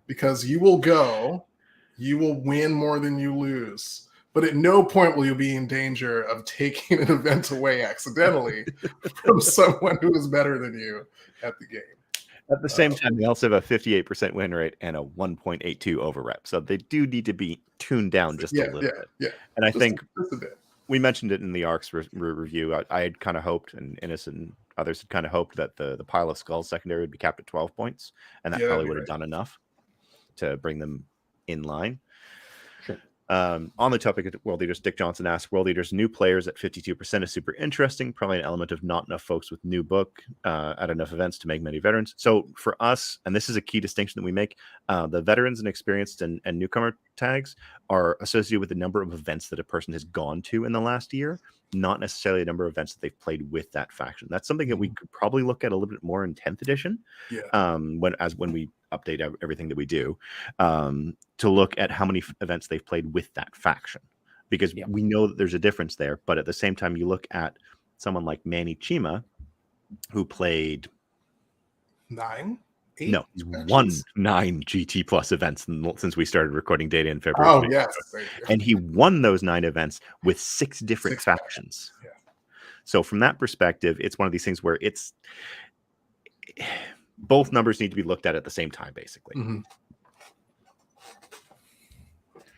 B: Because you will win more than you lose. But at no point will you be in danger of taking an event away accidentally from someone who is better than you at the game.
C: At the same time, they also have a 58% win rate and a 1.82 over rep. So they do need to be tuned down just a little bit.
B: Yeah.
C: And I think
B: just a bit.
C: We mentioned it in the ARCs review. I had kind of hoped, and Innes and others had kind of hoped that the Pile of Skulls secondary would be capped at 12 points. And that probably would have done enough to bring them in line.
A: Sure.
C: On the topic of World Eaters, Dick Johnson asks, World Eaters new players at 52% is super interesting. Probably an element of not enough folks with new book at enough events to make many veterans. So for us, and this is a key distinction that we make, the veterans and experienced and newcomer tags are associated with the number of events that a person has gone to in the last year, not necessarily a number of events that they've played with that faction. That's something that we could probably look at a little bit more in 10th edition. When we update everything that we do, to look at how many events they've played with that faction, because we know that there's a difference there. But at the same time, you look at someone like Manny Chima, who played
B: 9. 8
C: no, he's won 9 GT plus events since we started recording data in February.
B: Oh, yes.
C: And he won those 9 events with 6 different factions.
B: Yeah.
C: So from that perspective, it's one of these things where it's both numbers need to be looked at the same time, basically.
B: Mm-hmm.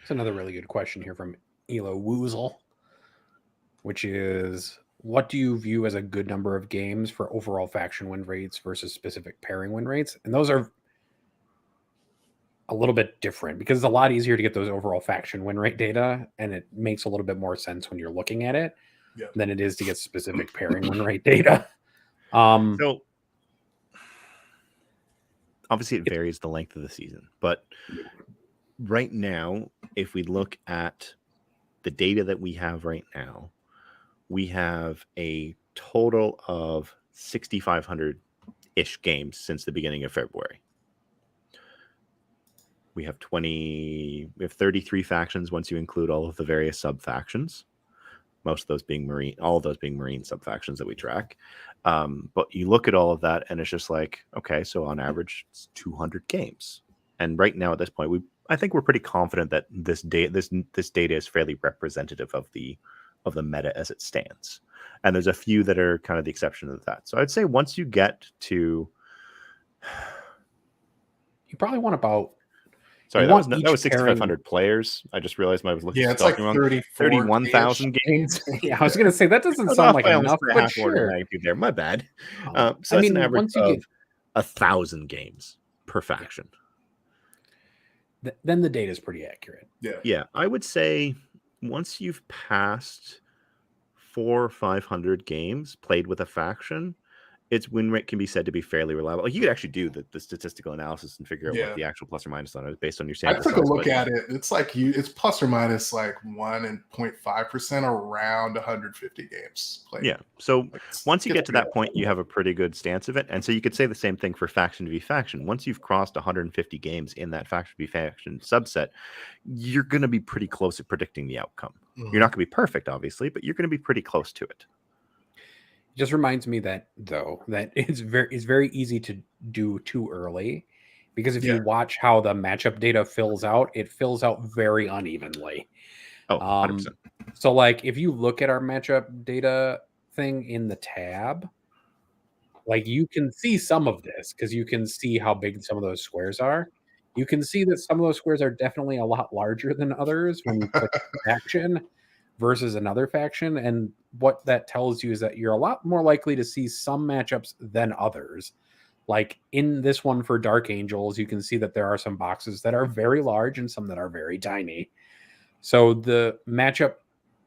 A: It's another really good question here from Elo Woozle, which is, what do you view as a good number of games for overall faction win rates versus specific pairing win rates? And those are a little bit different because it's a lot easier to get those overall faction win rate data, and it makes a little bit more sense when you're looking at it than it is to get specific pairing win rate data.
C: So obviously it varies the length of the season, but right now, if we look at the data that we have right now, we have a total of 6,500-ish games since the beginning of February. We have 33 factions once you include all of the various sub-factions. Most of those being Marine, all of those being Marine sub-factions that we track. But you look at all of that and it's just like, okay, so on average, it's 200 games. And right now at this point, I think we're pretty confident that this data is fairly representative of the meta as it stands. And there's a few that are kind of the exception of that. So I'd say once you get to,
A: you probably want about,
C: sorry, that was 6,500 players. I just realized I was looking at
B: it's like
C: 31,000 games.
A: Yeah, I was going to say that doesn't sound like enough, but sure.
C: There, my bad. So
A: I
C: it's
A: mean,
C: an average
A: once you
C: of
A: get
C: 1,000 games per faction.
A: Then the data is pretty accurate.
C: Yeah, I would say once you've passed 400 or 500 games played with a faction, its win rate can be said to be fairly reliable. Like you could actually do the statistical analysis and figure out what the actual plus or minus on it is based on your sample.
B: I took a look at it. It's like it's plus or minus like 1.5% around 150 games played.
C: Yeah. So once you get to that point, you have a pretty good stance of it. And so you could say the same thing for faction v faction. Once you've crossed 150 games in that faction v faction subset, you're going to be pretty close at predicting the outcome. You're not going to be perfect, obviously, but you're going to be pretty close to it.
A: It just reminds me that it's very easy to do too early, because if you watch how the matchup data fills out, it fills out very unevenly.
C: Oh, 100%.
A: So like if you look at our matchup data thing in the tab, like you can see some of this because you can see how big some of those squares are. You can see that some of those squares are definitely a lot larger than others when you click faction versus another faction. And what that tells you is that you're a lot more likely to see some matchups than others. Like in this one for Dark Angels, you can see that there are some boxes that are very large and some that are very tiny. So the matchup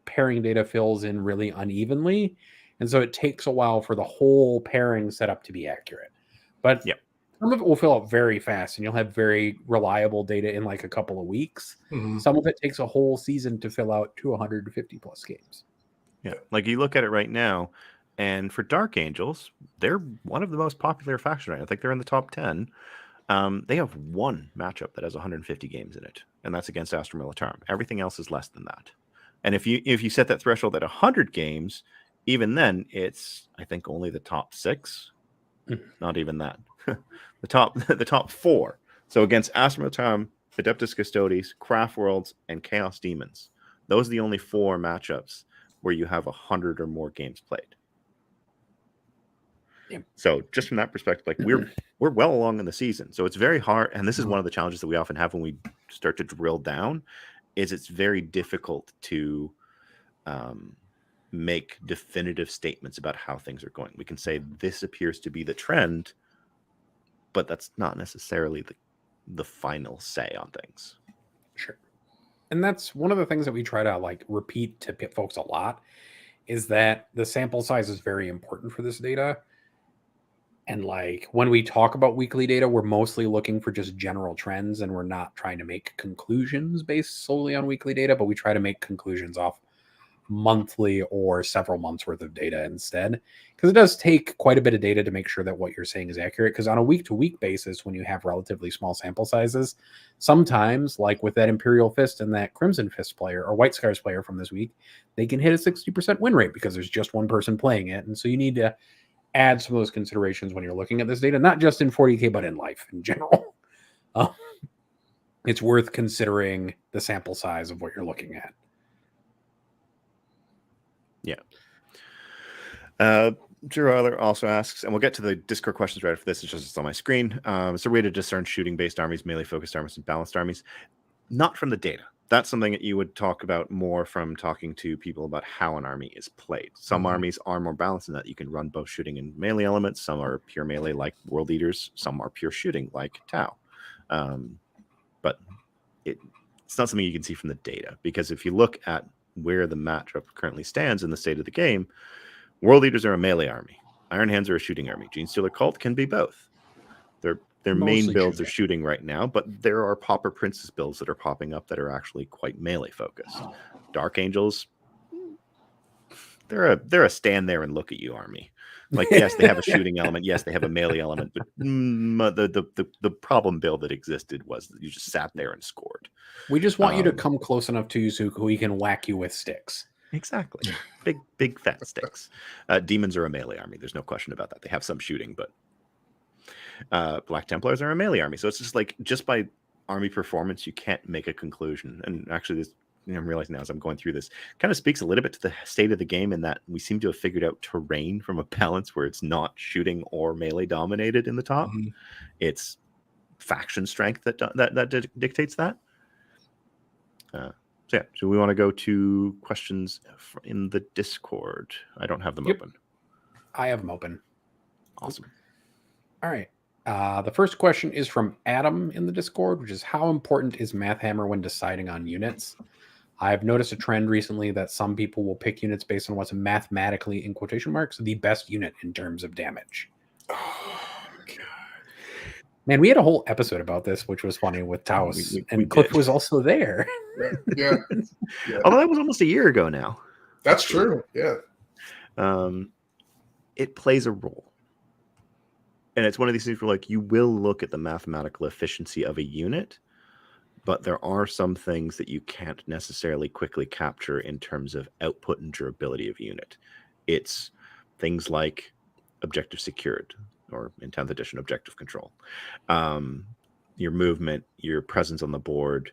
A: pairing data fills in really unevenly. And so it takes a while for the whole pairing setup to be accurate. But some of it will fill out very fast and you'll have very reliable data in like a couple of weeks. Some of it takes a whole season to fill out to 150 plus games.
C: Yeah. Like you look at it right now, and for Dark Angels, they're one of the most popular factions right now. I think they're in the top 10. They have one matchup that has 150 games in it, and that's against Astra Militarum. Everything else is less than that. And if you set that threshold at 100 games, even then it's, I think, only the top 6. Not even that. the top 4. So against Astra Militarum, Adeptus Custodes, Craft Worlds, and Chaos Demons. Those are the only 4 matchups where you have 100 or more games played. So just from that perspective, like we're well along in the season. So it's very hard, and this is one of the challenges that we often have when we start to drill down, is it's very difficult to make definitive statements about how things are going. We can say this appears to be the trend, but that's not necessarily the final say on things.
A: Sure. And that's one of the things that we try to like repeat to folks a lot, is that the sample size is very important for this data. And like when we talk about weekly data, we're mostly looking for just general trends, and we're not trying to make conclusions based solely on weekly data, but we try to make conclusions off monthly or several months worth of data instead, because it does take quite a bit of data to make sure that what you're saying is accurate. Because on a week-to-week basis, when you have relatively small sample sizes, sometimes like with that Imperial Fist and that Crimson Fist player or White Scars player from this week, they can hit a 60% win rate because there's just one person playing it. And so you need to add some of those considerations when you're looking at this data, not just in 40K, but in life in general. It's worth considering the sample size of what you're looking at.
C: Yeah. Drew Euler also asks, and we'll get to the Discord questions right after this. It's just on my screen. Is there a way to discern shooting-based armies, melee-focused armies, and balanced armies? Not from the data. That's something that you would talk about more from talking to people about how an army is played. Some armies are more balanced in that you can run both shooting and melee elements. Some are pure melee like World Eaters. Some are pure shooting like Tau. But it's not something you can see from the data, because if you look at where the matchup currently stands in the state of the game, World Eaters are a melee army. Iron Hands are a shooting army. Gene Stealer Cult can be both. Their main builds are shooting right now, but there are Pauper Princess builds that are popping up that are actually quite melee focused. Dark Angels, they're a stand there and look at you army. Like, yes, they have a shooting element. Yes, they have a melee element. But the problem build that existed was that you just sat there and scored.
A: We just want you to come close enough to you so we can whack you with sticks.
C: Exactly. Big fat sticks. Demons are a melee army. There's no question about that. They have some shooting, but Black Templars are a melee army. So it's just like, just by army performance, you can't make a conclusion. And actually, this, I'm realizing now as I'm going through this, kind of speaks a little bit to the state of the game, in that we seem to have figured out terrain from a balance where it's not shooting or melee dominated in the top. It's faction strength that dictates that. So we want to go to questions in the Discord. I don't have them open.
A: I have them open.
C: Awesome.
A: All right. The first question is from Adam in the Discord, which is, how important is Math Hammer when deciding on units? I've noticed a trend recently that some people will pick units based on what's mathematically, in quotation marks, the best unit in terms of damage.
B: Oh, God.
A: Man, we had a whole episode about this, which was funny with Taos, and Cliff was also there.
B: Yeah.
C: Although that was almost a year ago now.
B: That's true. Yeah.
C: It plays a role. And it's one of these things where, like, you will look at the mathematical efficiency of a unit, but there are some things that you can't necessarily quickly capture in terms of output and durability of unit. It's things like objective secured, or in 10th edition, objective control. Your movement, your presence on the board,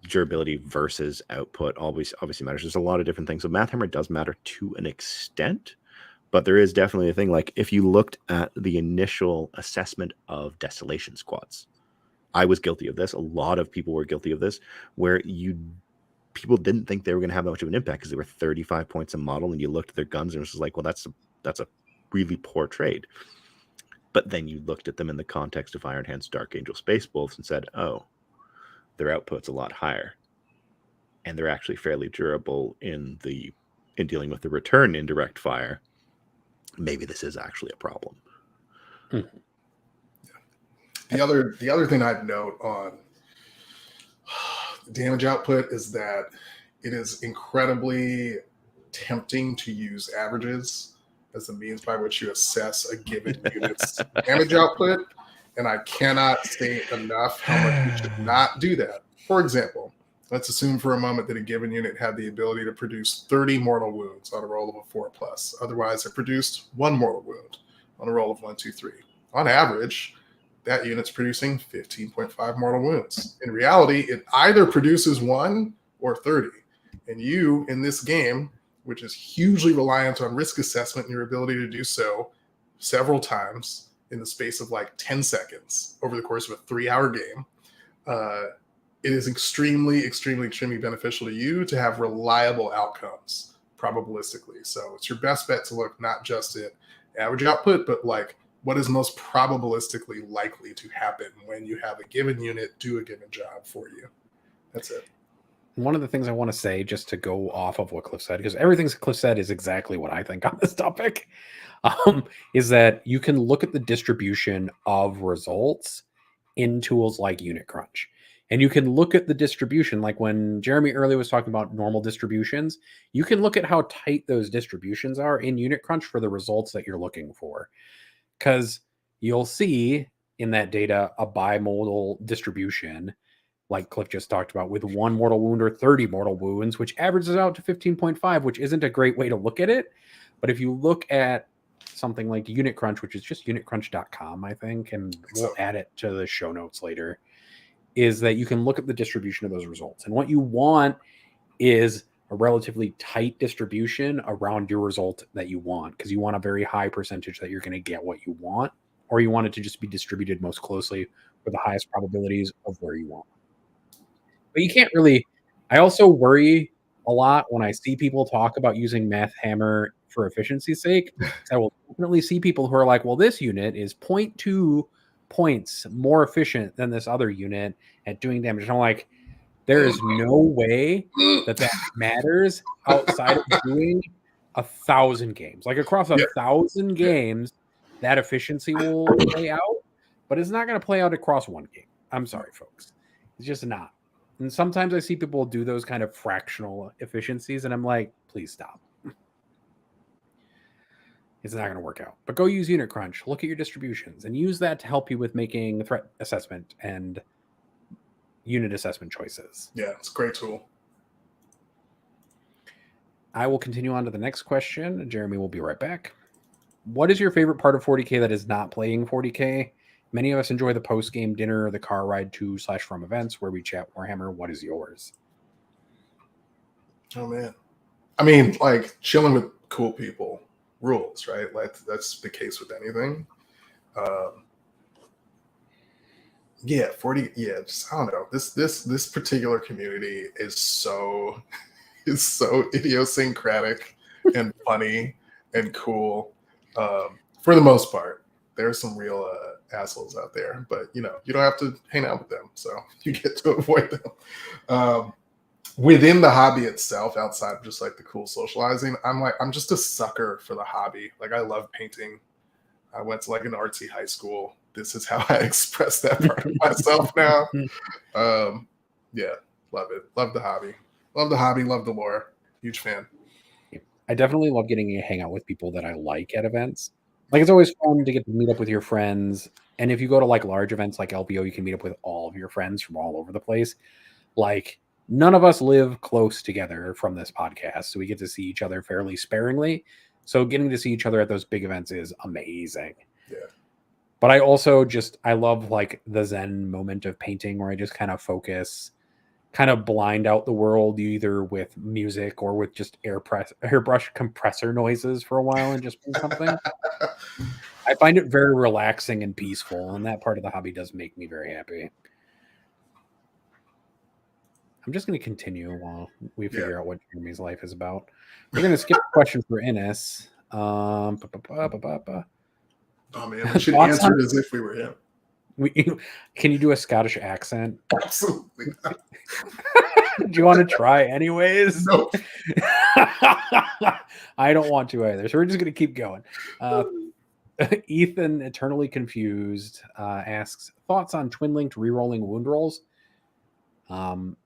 C: durability versus output obviously matters. There's a lot of different things. So Math Hammer does matter to an extent, but there is definitely a thing. Like if you looked at the initial assessment of Desolation squads, I was guilty of this. A lot of people were guilty of this, where people didn't think they were going to have that much of an impact because they were 35 points a model, and you looked at their guns and it was just like, well, that's a really poor trade. But then you looked at them in the context of Iron Hands, Dark Angel, Space Wolves, and said, oh, their output's a lot higher, and they're actually fairly durable in dealing with the return indirect fire. Maybe this is actually a problem.
A: Mm-hmm.
B: The other thing I'd note on damage output is that it is incredibly tempting to use averages as the means by which you assess a given unit's damage output, and I cannot state enough how much you should not do that. For example, let's assume for a moment that a given unit had the ability to produce 30 mortal wounds on a roll of a 4+. Otherwise, it produced 1 mortal wound on a roll of 1, 2, 3. On average, that unit's producing 15.5 mortal wounds. In reality, it either produces 1 or 30. And you, in this game, which is hugely reliant on risk assessment and your ability to do so several times in the space of like 10 seconds over the course of a 3-hour game, it is extremely, extremely, extremely beneficial to you to have reliable outcomes probabilistically. So it's your best bet to look not just at average output, but like what is most probabilistically likely to happen when you have a given unit do a given job for you. That's it.
A: One of the things I want to say, just to go off of what Cliff said, because everything Cliff said is exactly what I think on this topic, is that you can look at the distribution of results in tools like Unit Crunch. And you can look at the distribution, like when Jeremy earlier was talking about normal distributions, you can look at how tight those distributions are in Unit Crunch for the results that you're looking for. Because you'll see in that data a bimodal distribution, like Cliff just talked about, with 1 mortal wound or 30 mortal wounds, which averages out to 15.5, which isn't a great way to look at it. But if you look at something like Unit Crunch, which is just unitcrunch.com, I think, and we'll add it to the show notes later, is that you can look at the distribution of those results. And what you want is a relatively tight distribution around your result that you want, because you want a very high percentage that you're going to get what you want, or you want it to just be distributed most closely for the highest probabilities of where you want. But you can't really, I also worry a lot when I see people talk about using Math Hammer for efficiency's sake. I will definitely see people who are like, well, this unit is 0.2 points more efficient than this other unit at doing damage. And I'm like, there is no way that matters outside of doing 1,000 games. Like across 1,000 games, that efficiency will play out, but it's not going to play out across one game. I'm sorry, folks. It's just not. And sometimes I see people do those kind of fractional efficiencies, and I'm like, please stop. It's not going to work out. But go use Unit Crunch. Look at your distributions and use that to help you with making threat assessment and unit assessment choices.
B: Yeah, it's a great tool.
A: I will continue on to the next question. Jeremy will be right back. What is your favorite part of 40K that is not playing 40K? Many of us enjoy the post-game dinner or the car ride to / from events where we chat Warhammer. What is yours?
B: Oh, man. I mean, like, chilling with cool people rules, right? Like, that's the case with anything. Yeah, 40. Yeah, just, I don't know. This particular community is so idiosyncratic and funny and cool. For the most part, there's some real assholes out there, but you don't have to hang out with them, so you get to avoid them. Within the hobby itself, outside of just like the cool socializing, I'm just a sucker for the hobby. Like, I love painting. I went to like an artsy high school. This is how I express that part of myself now. Yeah, love it. Love the hobby. Love the lore. Huge fan.
A: I definitely love getting to hang out with people that I like at events. Like, it's always fun to get to meet up with your friends And if you go to like large events like LVO, you can meet up with all of your friends from all over the place. Like none of us live close together from this podcast, so we get to see each other fairly sparingly. So getting to see each other at those big events is amazing.
B: Yeah.
A: But I love like the Zen moment of painting where I just kind of focus, kind of blind out the world either with music or with just airbrush compressor noises for a while and just paint something. I find it very relaxing and peaceful, and that part of the hobby does make me very happy. I'm just going to continue while we figure out what Jeremy's life is about. We're going to skip the question for Innes.
B: Oh man, we should answer it as if we were him.
A: Can you do a Scottish accent?
B: Absolutely not.
A: Do you want to try anyways?
B: No.
A: I don't want to either. So we're just going to keep going. Ethan, eternally confused, asks thoughts on twin-linked rerolling wound rolls, and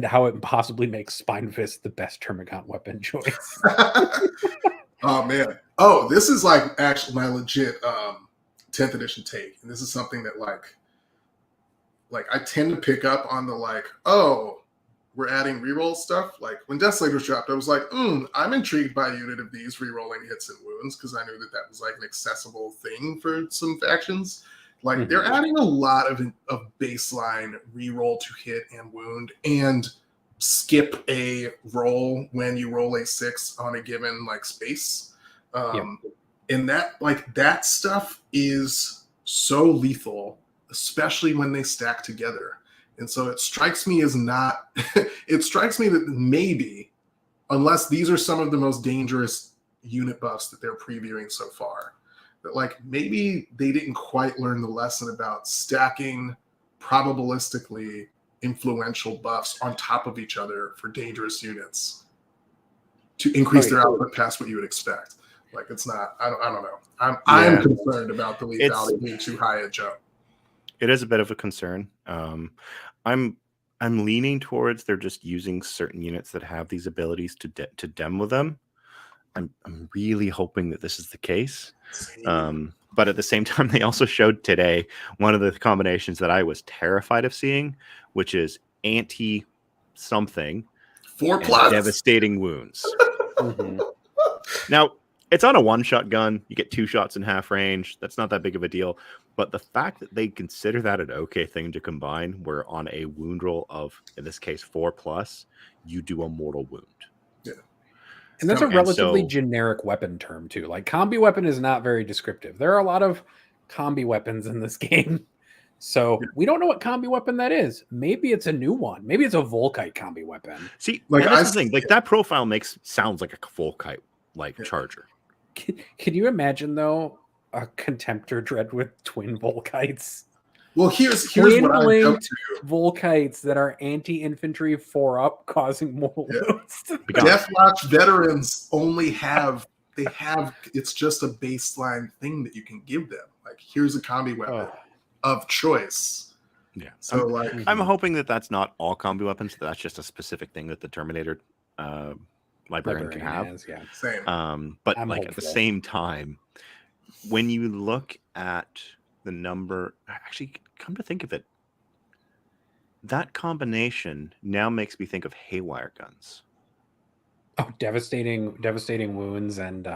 A: how it possibly makes Spine Fist the best Termagant weapon choice.
B: Oh man. Oh, this is like actually my legit 10th edition take, and this is something that like I tend to pick up on the like, oh, we're adding reroll stuff. Like when Death Slayers dropped, I was like, I'm intrigued by a unit of these rerolling hits and wounds, because I knew that was like an accessible thing for some factions. Like they're adding a lot of baseline reroll to hit and wound, and skip a roll when you roll a 6 on a given like space. And that stuff is so lethal, especially when they stack together. And so it strikes me as not, it strikes me that maybe, unless these are some of the most dangerous unit buffs that they're previewing so far, that like maybe they didn't quite learn the lesson about stacking probabilistically influential buffs on top of each other for dangerous units to increase their output past what you would expect. Like it's not, I don't know. I'm concerned about the lethality being too high at Joe.
C: It is a bit of a concern. I'm leaning towards they're just using certain units that have these abilities to demo them. I'm really hoping that this is the case. But at the same time, they also showed today one of the combinations that I was terrified of seeing, which is anti-something
B: 4+
C: devastating wounds. Now, it's on a one-shot gun. You get 2 shots in half range. That's not that big of a deal. But the fact that they consider that an okay thing to combine, where on a wound roll of, in this case, 4+, you do a mortal wound.
B: Yeah.
A: And that's a relatively generic weapon term, too. Like, combi weapon is not very descriptive. There are a lot of combi weapons in this game. So we don't know what combi weapon that is. Maybe it's a new one. Maybe it's a Volkite combi weapon.
C: See, like that's the thing. Like that profile sounds like a Volkite charger.
A: Can you imagine though a Contemptor Dread with twin Volkites?
B: Well, here's what I jump to.
A: Volkites that are anti-infantry 4-up, causing mortal wounds.
B: Deathwatch veterans only have it's just a baseline thing that you can give them. Like here's a combi weapon of choice.
C: Yeah.
B: So
C: I'm hoping that that's not all combi weapons. That's just a specific thing that the Terminator librarian can have.
B: Same.
C: But I'm hopeful. At the same time, when you look at the number, actually, come to think of it, that combination now makes me think of haywire guns.
A: Oh, devastating wounds and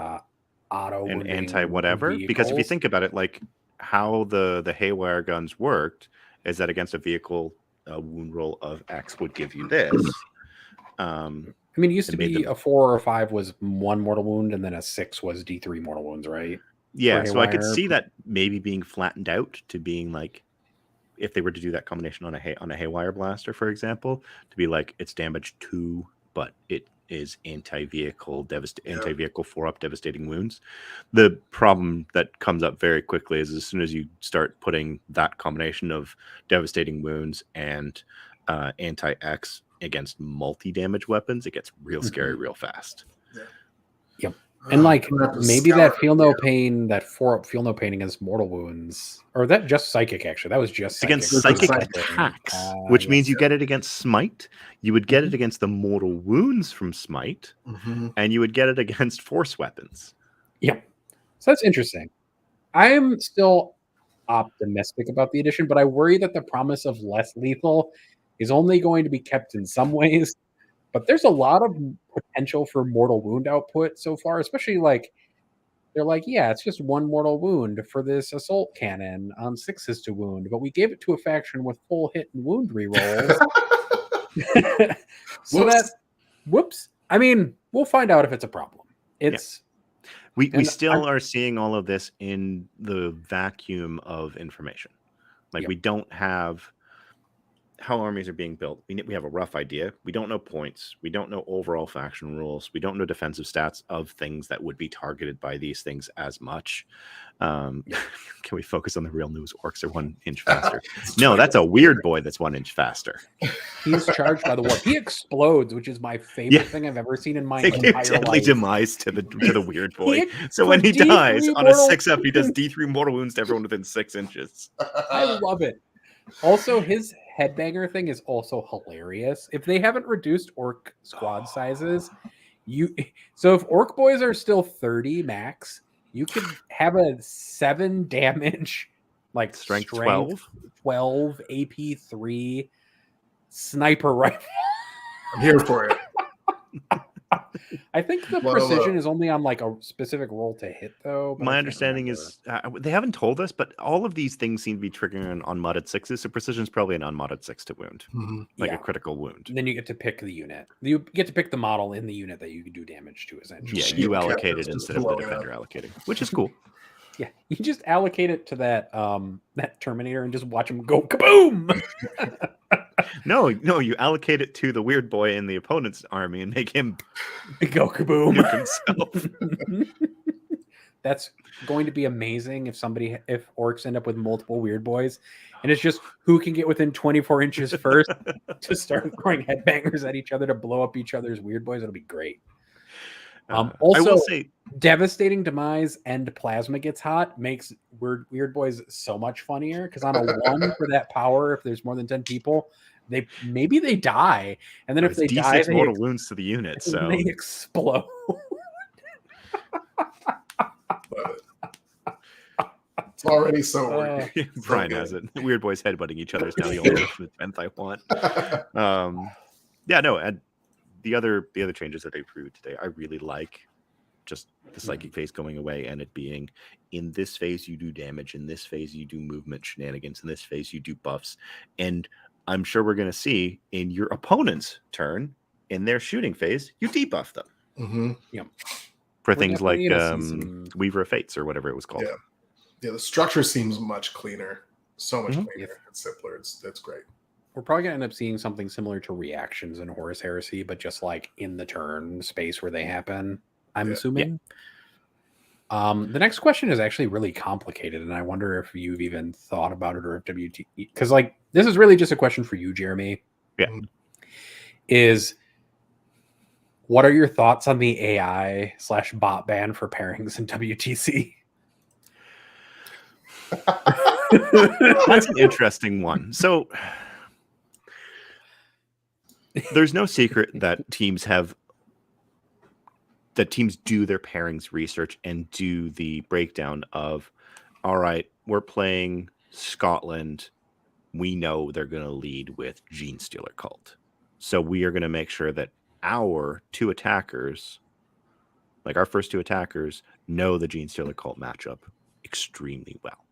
A: auto
C: and anti whatever.
A: Vehicles.
C: Because if you think about it, like how the haywire guns worked is that against a vehicle, a wound roll of X would give you this.
A: I mean, it used to be a 4 or 5 was 1 mortal wound, and then a 6 was D3 mortal wounds, right?
C: Yeah, so I could see that maybe being flattened out to being like, if they were to do that combination on a haywire blaster, for example, to be like it's damage 2, but it is anti-vehicle 4-up devastating wounds. The problem that comes up very quickly is as soon as you start putting that combination of devastating wounds and anti-X against multi-damage weapons, it gets real scary real fast.
A: Yep. And like maybe that feel no pain, that 4-up feel no pain against mortal wounds, or that just psychic actually. That was just psychic.
C: Against psychic attacks, which means you get it against smite. You would get it against the mortal wounds from smite, and you would get it against force weapons.
A: Yep. So that's interesting. I am still optimistic about the addition, but I worry that the promise of less lethal is only going to be kept in some ways. But there's a lot of potential for mortal wound output so far, especially like they're like, yeah, it's just one mortal wound for this assault cannon on 6s to wound, but we gave it to a faction with full hit and wound rerolls. So
B: Whoops.
A: whoops. I mean, we'll find out if it's a problem. It's
C: we still are seeing all of this in the vacuum of information. Like we don't have how armies are being built. We have a rough idea. We don't know points. We don't know overall faction rules. We don't know defensive stats of things that would be targeted by these things as much. Can we focus on the real news? Orcs are 1 inch faster. No, that's a weird boy that's 1 inch faster.
A: He's charged by the warp. He explodes, which is my favorite thing I've ever seen in my entire
C: deadly
A: life.
C: demise to the weird boy. So when he dies on a 6-up, he does D3 mortal wounds to everyone within 6 inches.
A: I love it. Also, his headbanger thing is also hilarious. If they haven't reduced orc squad sizes, so if orc boys are still 30 max, you could have a 7 damage, like strength 12 AP 3 sniper rifle.
B: I'm here for it.
A: I think the precision is only on like a specific roll to hit, though.
C: My understanding is they haven't told us, but all of these things seem to be triggering on unmodded 6s. So precision is probably an unmodded 6 to wound, like a critical wound.
A: And then you get to pick the unit. You get to pick the model in the unit that you can do damage to, essentially.
C: Yeah, you allocate it instead of the defender allocating, which is cool.
A: Yeah, you just allocate it to that Terminator and just watch him go kaboom.
C: No, you allocate it to the weird boy in the opponent's army and make him
A: go kaboom
C: himself.
A: That's going to be amazing if orcs end up with multiple weird boys, and it's just who can get within 24 inches first to start throwing headbangers at each other to blow up each other's weird boys. It'll be great. Also,
C: I will say,
A: devastating demise and plasma gets hot makes weird boys so much funnier, because on a 1 for that power, if there's more than 10 people, they die, and then if they die,
C: they mortal wounds to the unit, so
A: they explode.
B: It's already so weird.
C: Brian has it. Weird boys headbutting each other is now the only 10th I want. And the other changes that they proved today, I really like. Just the psychic phase going away and it being in this phase you do damage, in this phase you do movement shenanigans, in this phase you do buffs, and I'm sure we're going to see in your opponent's turn in their shooting phase you debuff them.
B: Mm-hmm.
A: Yep.
C: For things like Weaver of Fates or whatever it was called.
B: Yeah, the structure seems much cleaner, so much cleaner and simpler. That's great.
A: We're probably going to end up seeing something similar to reactions in Horus Heresy, but just like in the turn space where they happen, I'm assuming. Yeah. The next question is actually really complicated, and I wonder if you've even thought about it, or if WT, because like this is really just a question for you, Jeremy.
C: Yeah.
A: Is what are your thoughts on the AI/bot ban for pairings in WTC?
C: That's an interesting one. So there's no secret that teams do their pairings research and do the breakdown of, all right, we're playing Scotland. We know they're going to lead with Gene Stealer Cult. So we are going to make sure that our 2 attackers, like our first 2 attackers, know the Gene Stealer Cult matchup extremely well.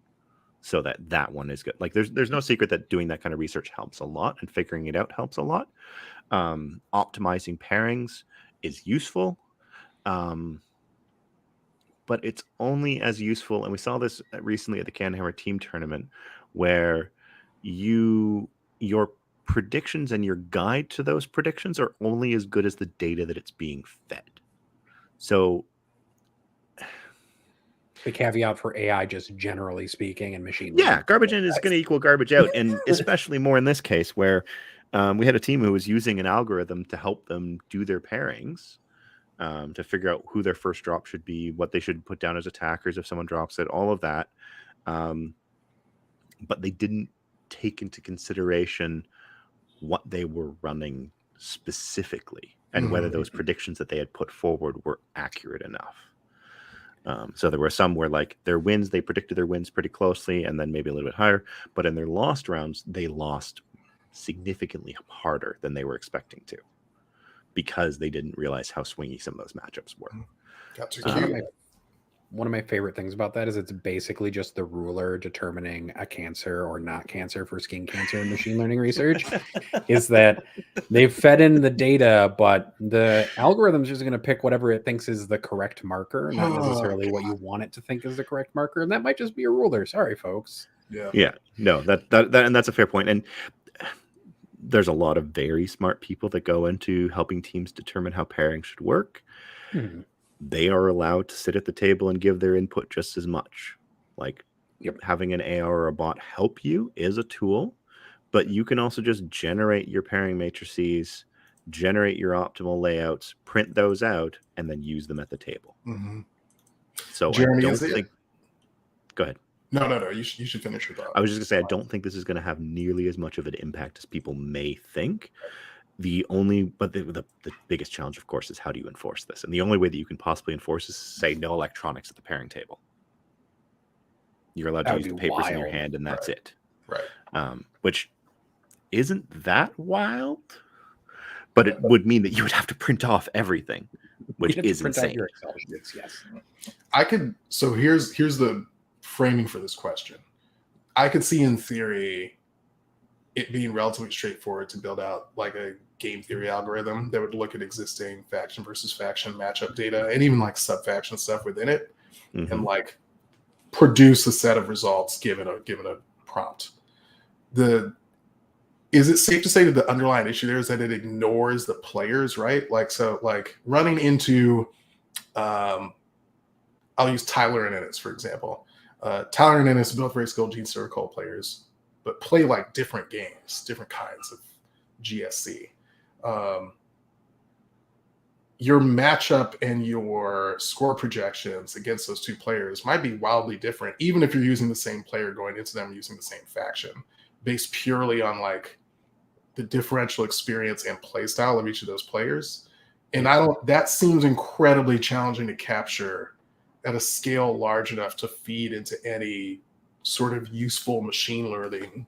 C: So that one is good. Like there's no secret that doing that kind of research helps a lot, and figuring it out helps a lot. Optimizing pairings is useful, but it's only as useful. And we saw this recently at the Canhammer team tournament, where your predictions and your guide to those predictions are only as good as the data that it's being fed. So
A: the caveat for AI, just generally speaking, and machine
C: learning.
A: Yeah,
C: garbage in is going to equal garbage out, and especially more in this case where we had a team who was using an algorithm to help them do their pairings, to figure out who their first drop should be, what they should put down as attackers if someone drops it, all of that. But they didn't take into consideration what they were running specifically and whether those predictions that they had put forward were accurate enough. So there were some where like their wins, they predicted their wins pretty closely and then maybe a little bit higher. But in their lost rounds, they lost significantly harder than they were expecting to because they didn't realize how swingy some of those matchups were.
B: Got too cute.
A: One of my favorite things about that is it's basically just the ruler determining a cancer or not cancer for skin cancer in machine learning research. Is that they've fed in the data, but the algorithm is just going to pick whatever it thinks is the correct marker, not necessarily what you want it to think is the correct marker. And that might just be a ruler. Sorry, folks.
C: Yeah. No, that and that's a fair point. And there's a lot of very smart people that go into helping teams determine how pairing should work. They are allowed to sit at the table and give their input just as much. Like having an AR or a bot help you is a tool, but you can also just generate your pairing matrices, generate your optimal layouts, print those out, and then use them at the table. So
B: Jeremy,
C: I don't think... Go ahead.
B: No. You should finish your thought.
C: I was just going to say, I don't think this is going to have nearly as much of an impact as people may think. The biggest challenge, of course, is how do you enforce this? And the only way that you can possibly enforce is say no electronics at the pairing table. You're allowed to use the papers in your hand, and that's it.
B: Right.
C: Which isn't that wild, but it would mean that you would have to print off everything, which is insane.
A: Your Excel sheets, yes.
B: I could. So here's the framing for this question. I could see in theory it being relatively straightforward to build out like a game theory algorithm that would look at existing faction versus faction matchup data and even like sub-faction stuff within it and like produce a set of results given a prompt. Is it safe to say that the underlying issue there is that it ignores the players, right? Like, so like running into I'll use Tyler and Ennis, for example. Tyler and Ennis, both very skilled Gene Circle players, but play like different games, different kinds of GSC. Your matchup and your score projections against those two players might be wildly different, even if you're using the same player going into them using the same faction, based purely on like the differential experience and play style of each of those players. And that seems incredibly challenging to capture at a scale large enough to feed into any sort of useful machine learning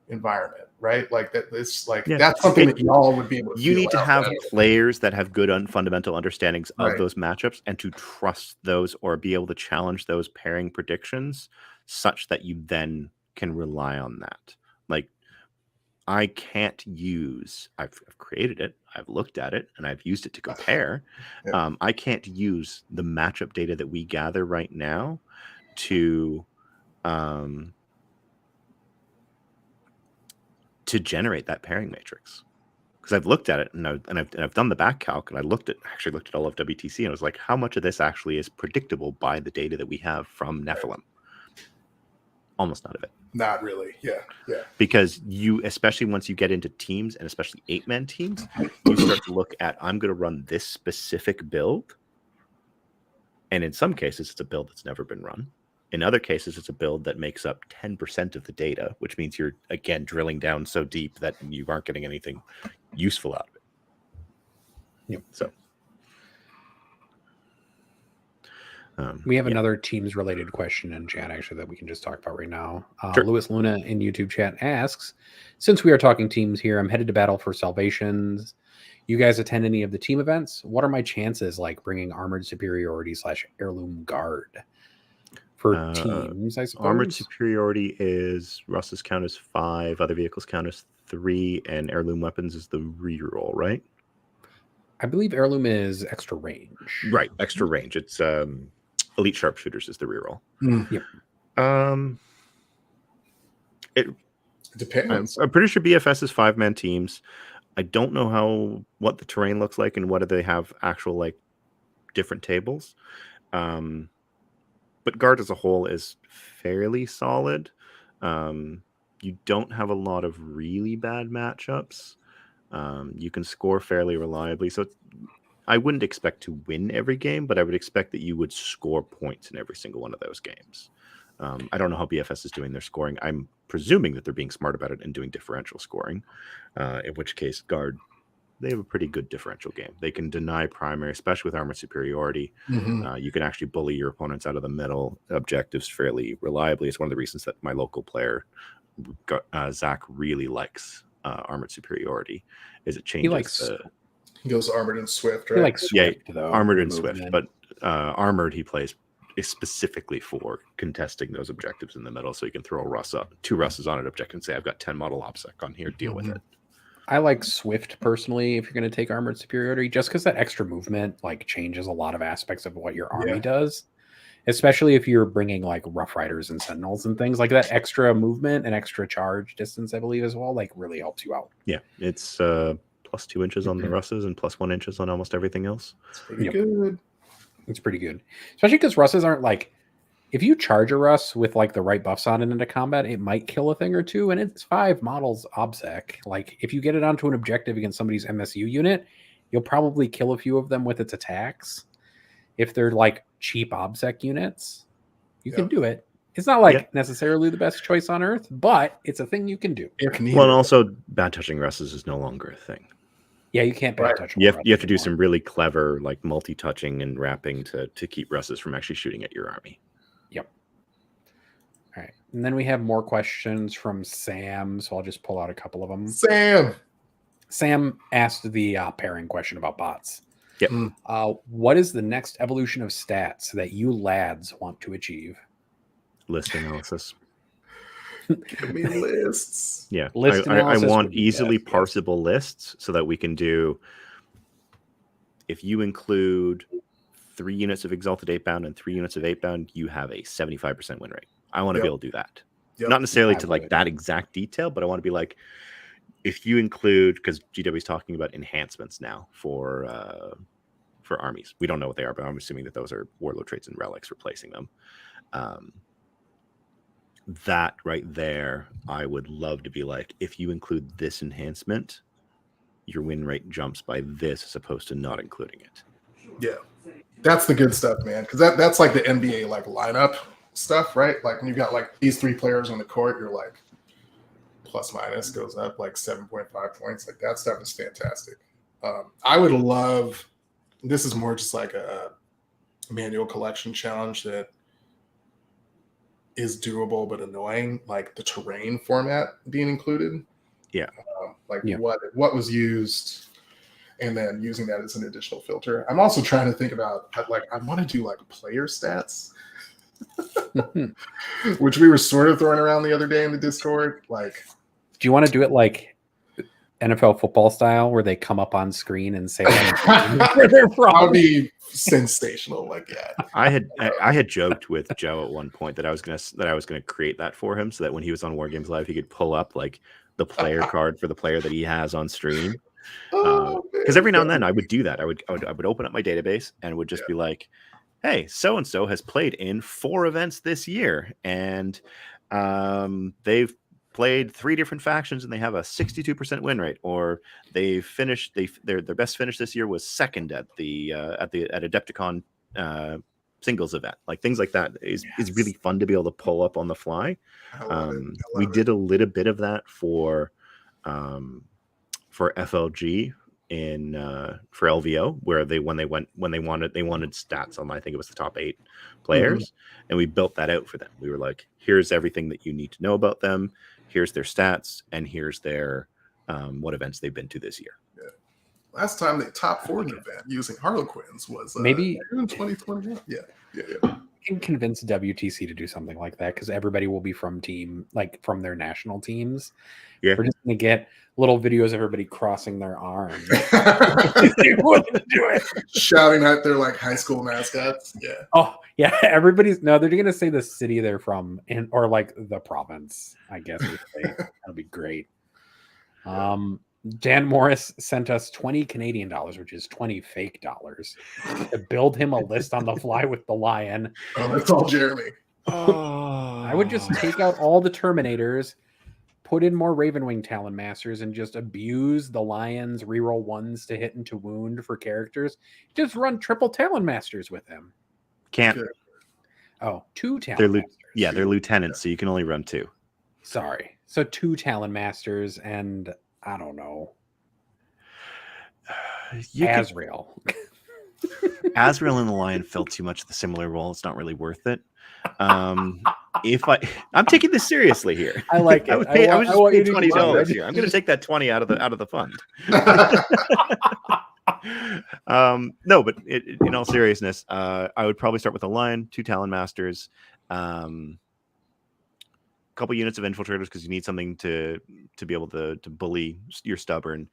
B: environment, right? Like that. It's like that's something that y'all would be able to.
C: You need to have players that have good fundamental understandings of those matchups and to trust those or be able to challenge those pairing predictions such that you then can rely on that. Like I can't use. I've created it. I've looked at it and I've used it to compare. I can't use the matchup data that we gather right now to generate that pairing matrix, because I've looked at it and I've done the back calc and I looked at all of WTC and I was like, how much of this actually is predictable by the data that we have from Nephilim? Almost none of it.
B: Not really. Yeah.
C: Because you, especially once you get into teams and especially 8-man teams, you start to look at, I'm going to run this specific build. And in some cases, it's a build that's never been run. In other cases, it's a build that makes up 10% of the data, which means you're, again, drilling down so deep that you aren't getting anything useful out of it.
A: Yep.
C: So
A: we have another teams related question in chat actually that we can just talk about right now.
C: Sure.
A: Louis Luna in YouTube chat asks, since we are talking teams here, I'm headed to battle for Salvations. You guys attend any of the team events? What are my chances like bringing Armored Superiority / Heirloom Guard for teams, I suppose?
C: Armored Superiority is Russ's count is 5, other vehicles count as 3, and Heirloom Weapons is the reroll, right?
A: I believe Heirloom is extra range.
C: Right, extra range. It's Elite Sharpshooters is the reroll.
A: Yep.
B: It depends.
C: I'm pretty sure BFS is 5-man teams. I don't know what the terrain looks like and whether they have actual like different tables. But Guard as a whole is fairly solid. You don't have a lot of really bad matchups. You can score fairly reliably. So I wouldn't expect to win every game, but I would expect that you would score points in every single one of those games. I don't know how BFS is doing their scoring. I'm presuming that they're being smart about it and doing differential scoring, in which case Guard they have a pretty good differential game. They can deny primary, especially with armored superiority.
B: Mhm.
C: You can actually bully your opponents out of the middle objectives fairly reliably. It's one of the reasons that my local player, Zach, really likes armored superiority. Is it changes
A: likes-
B: He goes armored and swift,
A: He
B: right?
A: likes Swift, though.
C: armored and
A: movement.
C: swift, but armored he plays is specifically for contesting those objectives in the middle, so you can throw two Russes on an objective and say, I've got 10 model OPSEC on here, deal with it.
A: I like Swift personally if you're going to take armored superiority, just because that extra movement like changes a lot of aspects of what your army does, especially if you're bringing like Rough Riders and Sentinels and things like that. Extra movement and extra charge distance, I believe, as well, like really helps you out.
C: Yeah, it's plus 2 inches on the Russes and plus 1 inches on almost everything else.
B: It's pretty good.
A: It's pretty good, especially because Russes aren't like, if you charge a Russ with like the right buffs on it into combat, it might kill a thing or two, and it's 5 models OBSEC. Like if you get it onto an objective against somebody's MSU unit, you'll probably kill a few of them with its attacks. If they're like cheap OBSEC units, you can do it. It's not like necessarily the best choice on earth, but it's a thing you can do.
B: If needed.
C: Well, and also bad touching Russes is no longer a thing.
A: Yeah, you can't bad touch.
C: You have to do some really clever like multi-touching and wrapping to keep Russes from actually shooting at your army.
A: Yep. All right. And then we have more questions from Sam, so I'll just pull out a couple of them. Sam asked the pairing question about bots.
C: Yep.
A: What is the next evolution of stats that you lads want to achieve?
C: List analysis.
B: Give me lists.
C: Yeah.
A: List
C: I
A: analysis
C: want
A: would be
C: easily
A: best,
C: parsable lists so that we can do, if you include 3 units of Exalted 8-bound and 3 units of 8-bound, you have a 75% win rate. I want to be able to do that. Not necessarily to like that exact detail, but I want to be like, if you include, because GW is talking about enhancements now for armies. We don't know what they are, but I'm assuming that those are warlord traits and relics replacing them. That right there, I would love to be like, if you include this enhancement, your win rate jumps by this as opposed to not including it.
B: Yeah, that's the good stuff, man. Because that's like the NBA like lineup stuff, right? Like when you got like these 3 players on the court, you're like plus minus goes up like 7.5 points. Like that stuff is fantastic. I would love. This is more just like a manual collection challenge that is doable but annoying, like the terrain format being included. What was used, and then using that as an additional filter. I'm also trying to think about like I want to do like player stats, which we were sort of throwing around the other day in the Discord. Like,
A: do you want to do it like NFL football style, where they come up on screen and say where they're from?
B: That would be sensational. Like, yeah.
C: I had joked with Joe at one point that I was gonna create that for him, so that when he was on War Games Live, he could pull up like the player card for the player that he has on stream. Because every now and then I would do that. I would open up my database and would just be like, hey, so and so has played in 4 events this year, and they've played 3 different factions and they have a 62% win rate, or they finished their best finish this year was 2nd at Adepticon singles event. Like things like that is really fun to be able to pull up on the fly. We did a little bit of that for FLG for LVO, where when they wanted stats on, I think it was the top 8 players, and we built that out for them. We were like, here's everything that you need to know about them. Here's their stats, and here's their what events they've been to this year.
B: Yeah. Last time the top 40 event using Harlequins was
A: maybe
B: June 2021. Yeah.
A: I can convince WTC to do something like that, because everybody will be from their national teams.
C: Yeah,
A: we're just gonna get little videos of everybody crossing their arms. They wouldn't do it.
B: Shouting at their like high school mascots. Yeah.
A: Oh yeah, they're gonna say the city they're from or like the province, I guess. That'll be great. Dan Morris sent us 20 Canadian dollars, which is 20 fake dollars, to build him a list on the fly with the lion.
B: Oh, that's all Jeremy.
A: I would just take out all the Terminators, put in more Ravenwing Talon Masters, and just abuse the Lions, reroll 1s to hit and to wound for characters. Just run triple Talon Masters with him.
C: Can't.
B: Good.
A: Oh, 2 Talon Masters.
C: Yeah, they're lieutenants, so you can only run 2.
A: Sorry. So 2 Talon Masters, and I don't know. Azrael.
C: Azrael and the Lion filled too much of the similar role. It's not really worth it. I'm taking this seriously here.
A: I like it.
C: I was just paid $20
A: it.
C: here. I'm going to take that 20 out of the fund. No, but in all seriousness, I would probably start with a Lion, 2 Talon Masters, couple units of infiltrators because you need something to be able to bully your stubborn.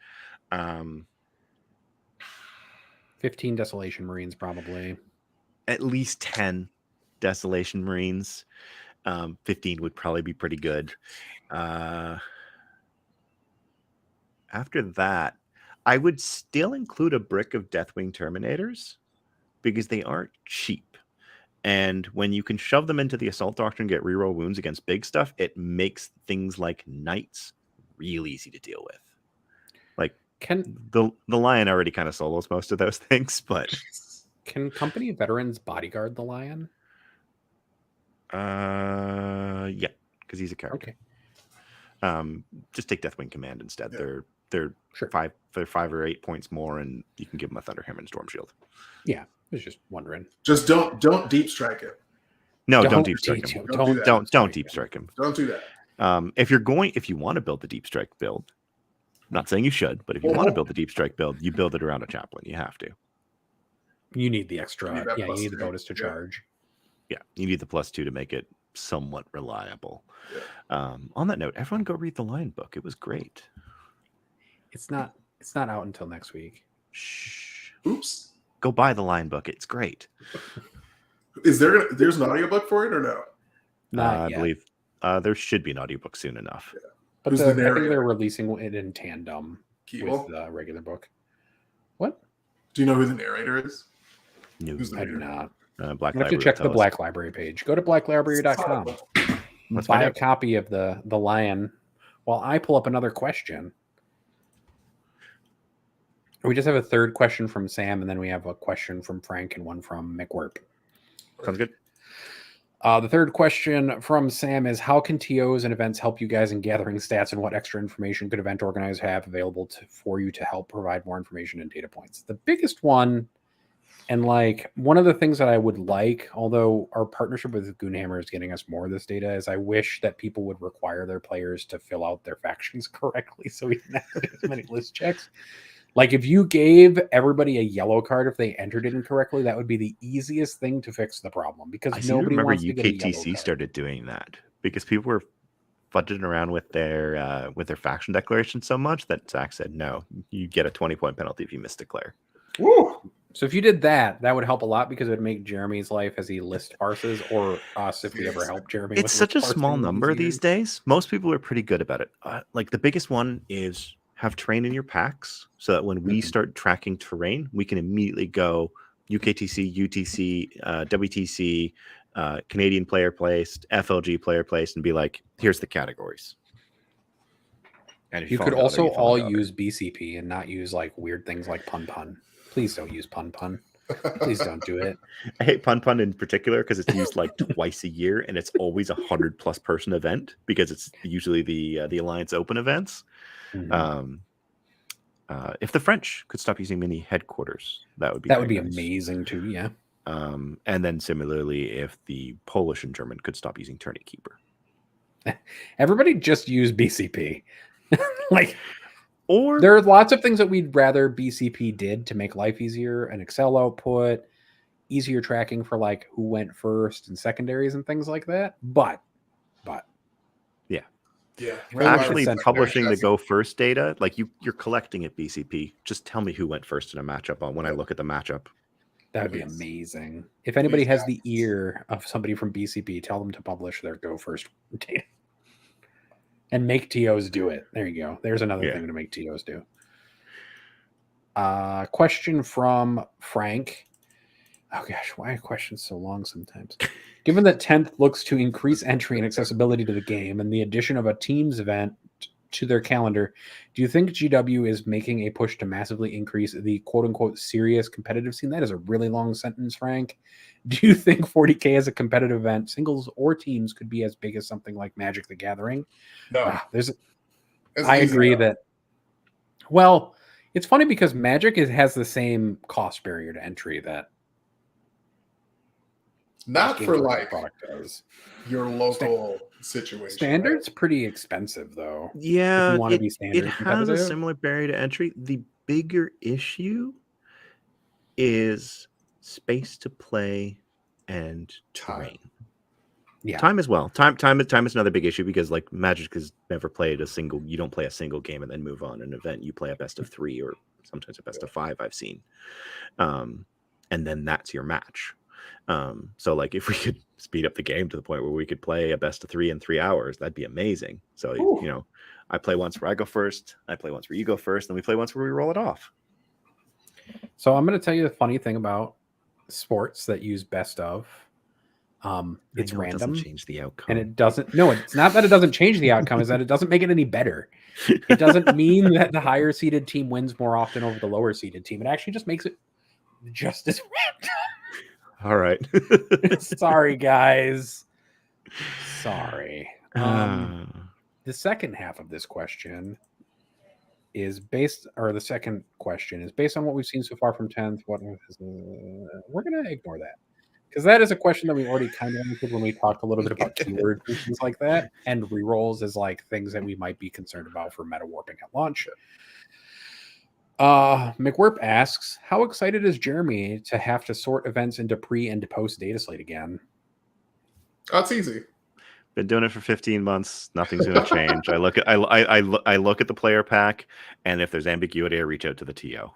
A: 15 Desolation Marines, probably.
C: At least 10 Desolation Marines. 15 would probably be pretty good. After that, I would still include a brick of Deathwing Terminators because they aren't cheap. And when you can shove them into the Assault Doctrine and get reroll wounds against big stuff, it makes things like Knights real easy to deal with. Like, the Lion already kind of solos most of those things, but...
A: Can company veterans bodyguard the Lion?
C: Yeah, because he's a character.
A: Okay.
C: Just take Deathwing Command instead.
B: Yeah.
C: They're
A: Sure.
C: 5 or 8 points more, and you can give them a Thunderhammer and Storm Shield.
A: Yeah, I was just wondering.
B: Just don't deep strike it.
C: No, don't deep strike him. Don't deep strike him.
B: Don't do that.
C: If you want to build the deep strike build, I'm not saying you should, but if you want to build the deep strike build, you build it around a chaplain. You have to.
A: You need the extra.
B: You need
A: the bonus to charge.
C: Yeah, you need the +2 to make it somewhat reliable.
B: Yeah.
C: On that note, everyone go read the Lion book. It was great.
A: It's not out until next week.
C: Shh.
B: Oops.
C: Go buy the Lion book. It's great.
B: There's an audiobook for it or no?
A: Not yet.
C: I believe there should be an audiobook soon enough.
B: Yeah.
A: But
B: Who's
A: I
B: the
A: think
B: narrator?
A: they're releasing it in tandem
B: Keeble?
A: with the regular book. What?
B: Do you know who the narrator is?
C: No.
B: Who's the
A: I do
B: narrator?
A: not.
C: Black
A: You have to
C: Library
A: check the
C: tell us.
A: Black Library page. Go to blacklibrary.com.
C: Let's
A: Buy
C: find
A: a
C: out.
A: copy of the Lion while I pull up another question. We just have a third question from Sam, and then we have a question from Frank and one from McWhirp.
C: Sounds good.
A: The third question from Sam is, how can TOs and events help you guys in gathering stats, and what extra information could event organizers have available for you to help provide more information and data points? The biggest one, and like one of the things that I would like, although our partnership with Goonhammer is getting us more of this data, is I wish that people would require their players to fill out their factions correctly so we can have as many list checks. Like if you gave everybody a yellow card if they entered it incorrectly, that would be the easiest thing to fix the problem, because
C: I seem to
A: nobody
C: remember
A: wants to get a yellow
C: UKTC
A: card.
C: started doing that because people were fudging around with their faction declaration so much that Zach said, no, you get a 20-point penalty if you misdeclare.
B: Woo!
A: So if you did that, that would help a lot, because it would make Jeremy's life as he list parses, or us if we ever help Jeremy.
C: It's such a
A: list
C: small
A: parsing
C: number
A: easier.
C: these days. Most people are pretty good about it. Like the biggest one is have terrain in your packs so that when we start tracking terrain, we can immediately go UKTC, UTC, WTC, Canadian player placed, FLG player placed, and be like, here's the categories. And if
A: You
C: fall
A: could
C: in the
A: also
C: other, you fall
A: all
C: in the other.
A: use BCP and not use like weird things like pun. Please don't use pun. Please don't do it.
C: I hate pun in particular because it's used like twice a year, and it's always 100+ person event because it's usually the Alliance Open events.
A: Mhm.
C: If the French could stop using mini headquarters, that would be
A: That would
C: very
A: be
C: nice.
A: amazing too. Yeah.
C: And then similarly, if the Polish and German could stop using Tourney Keeper.
A: Everybody just use BCP. Like,
C: Or
A: there are lots of things that we'd rather BCP did to make life easier, an Excel output, easier tracking for like who went first and secondaries and things like that. But
B: Yeah.
C: actually
A: Central
C: publishing the
B: That's-
C: go first data, like you're collecting at BCP. Just tell me who went first in a matchup on when I look at the matchup.
A: that would be
B: Please.
A: amazing. If anybody
B: Please,
A: has the
B: guys.
A: ear of somebody from BCP, tell them to publish their go first data. And make TOs do it. There you go. There's another
C: Yeah.
A: thing to make TOs do. Question from Frank. Oh gosh, why are questions so long sometimes? Given that 10th looks to increase entry and accessibility to the game and the addition of a Teams event to their calendar, do you think GW is making a push to massively increase the quote-unquote serious competitive scene? That is a really long sentence, Frank. Do you think 40K as a competitive event, singles or teams, could be as big as something like Magic the Gathering?
B: No.
A: There's
B: That's
A: I
B: easy
A: agree
B: enough.
A: that, well, It's funny because Magic has the same cost barrier to entry that
B: Not
A: Game
B: for
A: Freak
B: like
A: product does.
B: your local situation.
A: Standard's pretty expensive though. If
C: Yeah,
A: you want to be
C: it
A: standard
C: has a
A: competitive.
C: similar barrier to entry. The bigger issue is space to play and terrain.
A: Yeah.
C: Time as well. Time is another big issue because like Magic has never played you don't play a single game and then move on an event. You play a best of 3 or sometimes a best of 5 I've seen. And then that's your match. So like if we could speed up the game to the point where we could play a best of 3 in 3 hours, that'd be amazing. So you know, I play once where I go first, I play once where you go first, and we play once where we roll it off.
A: So I'm going to tell you the funny thing about sports that use best of. It's random.
C: It doesn't change the outcome.
A: And it doesn't. No, it's not that it doesn't change the outcome. Is that it doesn't make it any better. It doesn't mean that the higher seeded team wins more often over the lower seeded team. It actually just makes it just as random.
C: All right.
A: Sorry, guys. Sorry. The second half of this question is based on what we've seen so far from 10th. We're going to ignore that because that is a question that we already kind of answered when we talked a little bit about keywords and things like that, and rerolls is like things that we might be concerned about for meta warping at launch. McWhirp asks, how excited is Jeremy to have to sort events into pre and post data slate again?
B: That's easy.
C: Been doing it for 15 months. Nothing's going to change. I look at the player pack, and if there's ambiguity, I reach out to the TO.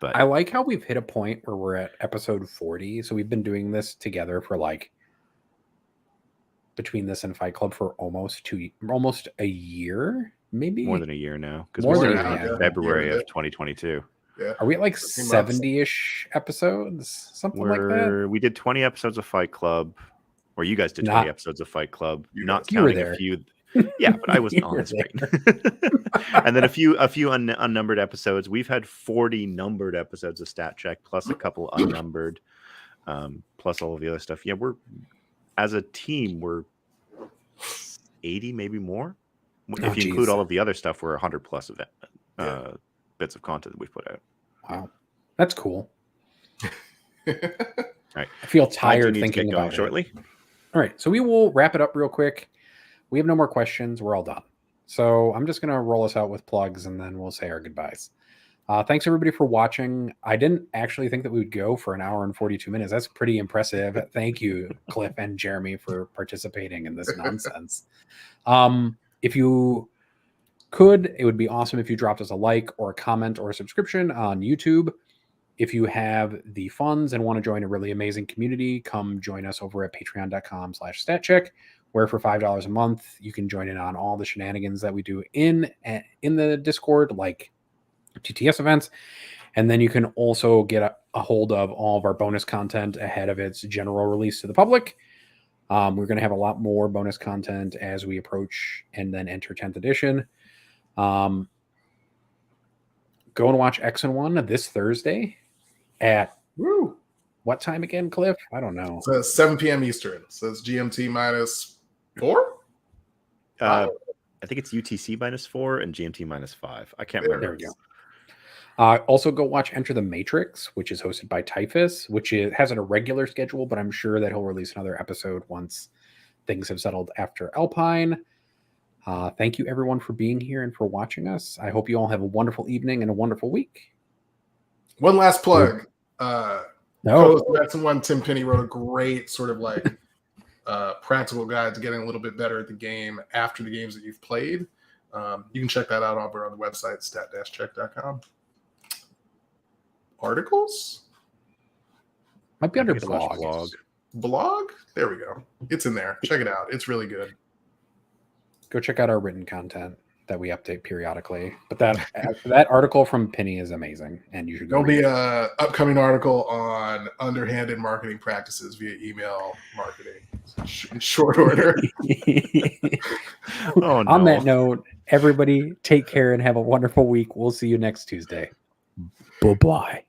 C: But
A: I like how we've hit a point where we're at episode 40. So we've been doing this together for like between this and Fight Club for almost a year, maybe
C: more than a year now. Because
A: More
C: we
A: than
C: started
A: a year.
C: in February of 2022.
B: Yeah.
A: Are we at like
B: 13 months.
A: 70-ish episodes? Something like that?
C: We did 20 episodes of Fight Club, or you guys did 20 episodes of Fight Club, not
A: You were
C: counting
A: there.
C: a few. Yeah, but I wasn't on the screen. And then a few unnumbered episodes. We've had 40 numbered episodes of Stat Check, plus a couple unnumbered, plus all of the other stuff. Yeah, as a team, we're 80, maybe more. If you include all of the other stuff, we're 100 plus bits of content that we've put out.
A: Wow, that's cool.
C: All right.
A: I feel tired thinking
C: going
A: about it.
C: shortly.
A: All right, so we will wrap it up real quick. We have no more questions. We're all done. So I'm just going to roll us out with plugs, and then we'll say our goodbyes. Thanks, everybody, for watching. I didn't actually think that we would go for an hour and 42 minutes. That's pretty impressive. Thank you, Cliff and Jeremy, for participating in this nonsense. If you could, it would be awesome if you dropped us a like or a comment or a subscription on YouTube. If you have the funds and want to join a really amazing community, come join us over at patreon.com/statcheck, where for $5 a month, you can join in on all the shenanigans that we do in the Discord, like TTS events. And then you can also get a hold of all of our bonus content ahead of its general release to the public. We're going to have a lot more bonus content as we approach and then enter 10th edition. Go and watch X and One this Thursday at what time again, Cliff? I don't know.
B: It says 7 p.m. Eastern. It says GMT -4.
C: I think it's UTC -4 and GMT -5. I can't remember.
A: There we go. Also, go watch Enter the Matrix, which is hosted by Typhus, which has an irregular schedule, but I'm sure that he'll release another episode once things have settled after Alpine. Thank you, everyone, for being here and for watching us. I hope you all have a wonderful evening and a wonderful week.
B: One last plug.
A: No.
B: That's one. Tim Penny wrote a great sort of like practical guide to getting a little bit better at the game after the games that you've played. You can check that out over on the website, stat-check.com. Articles?
A: Might be under blog.
B: Blog? There we go. It's in there. Check it out. It's really good.
A: Go check out our written content that we update periodically. But that article from Penny is amazing, and you should go.
B: There'll be an upcoming article on underhanded marketing practices via email marketing in short order.
C: Oh, no.
A: On that note, everybody take care and have a wonderful week. We'll see you next Tuesday. Bye-bye.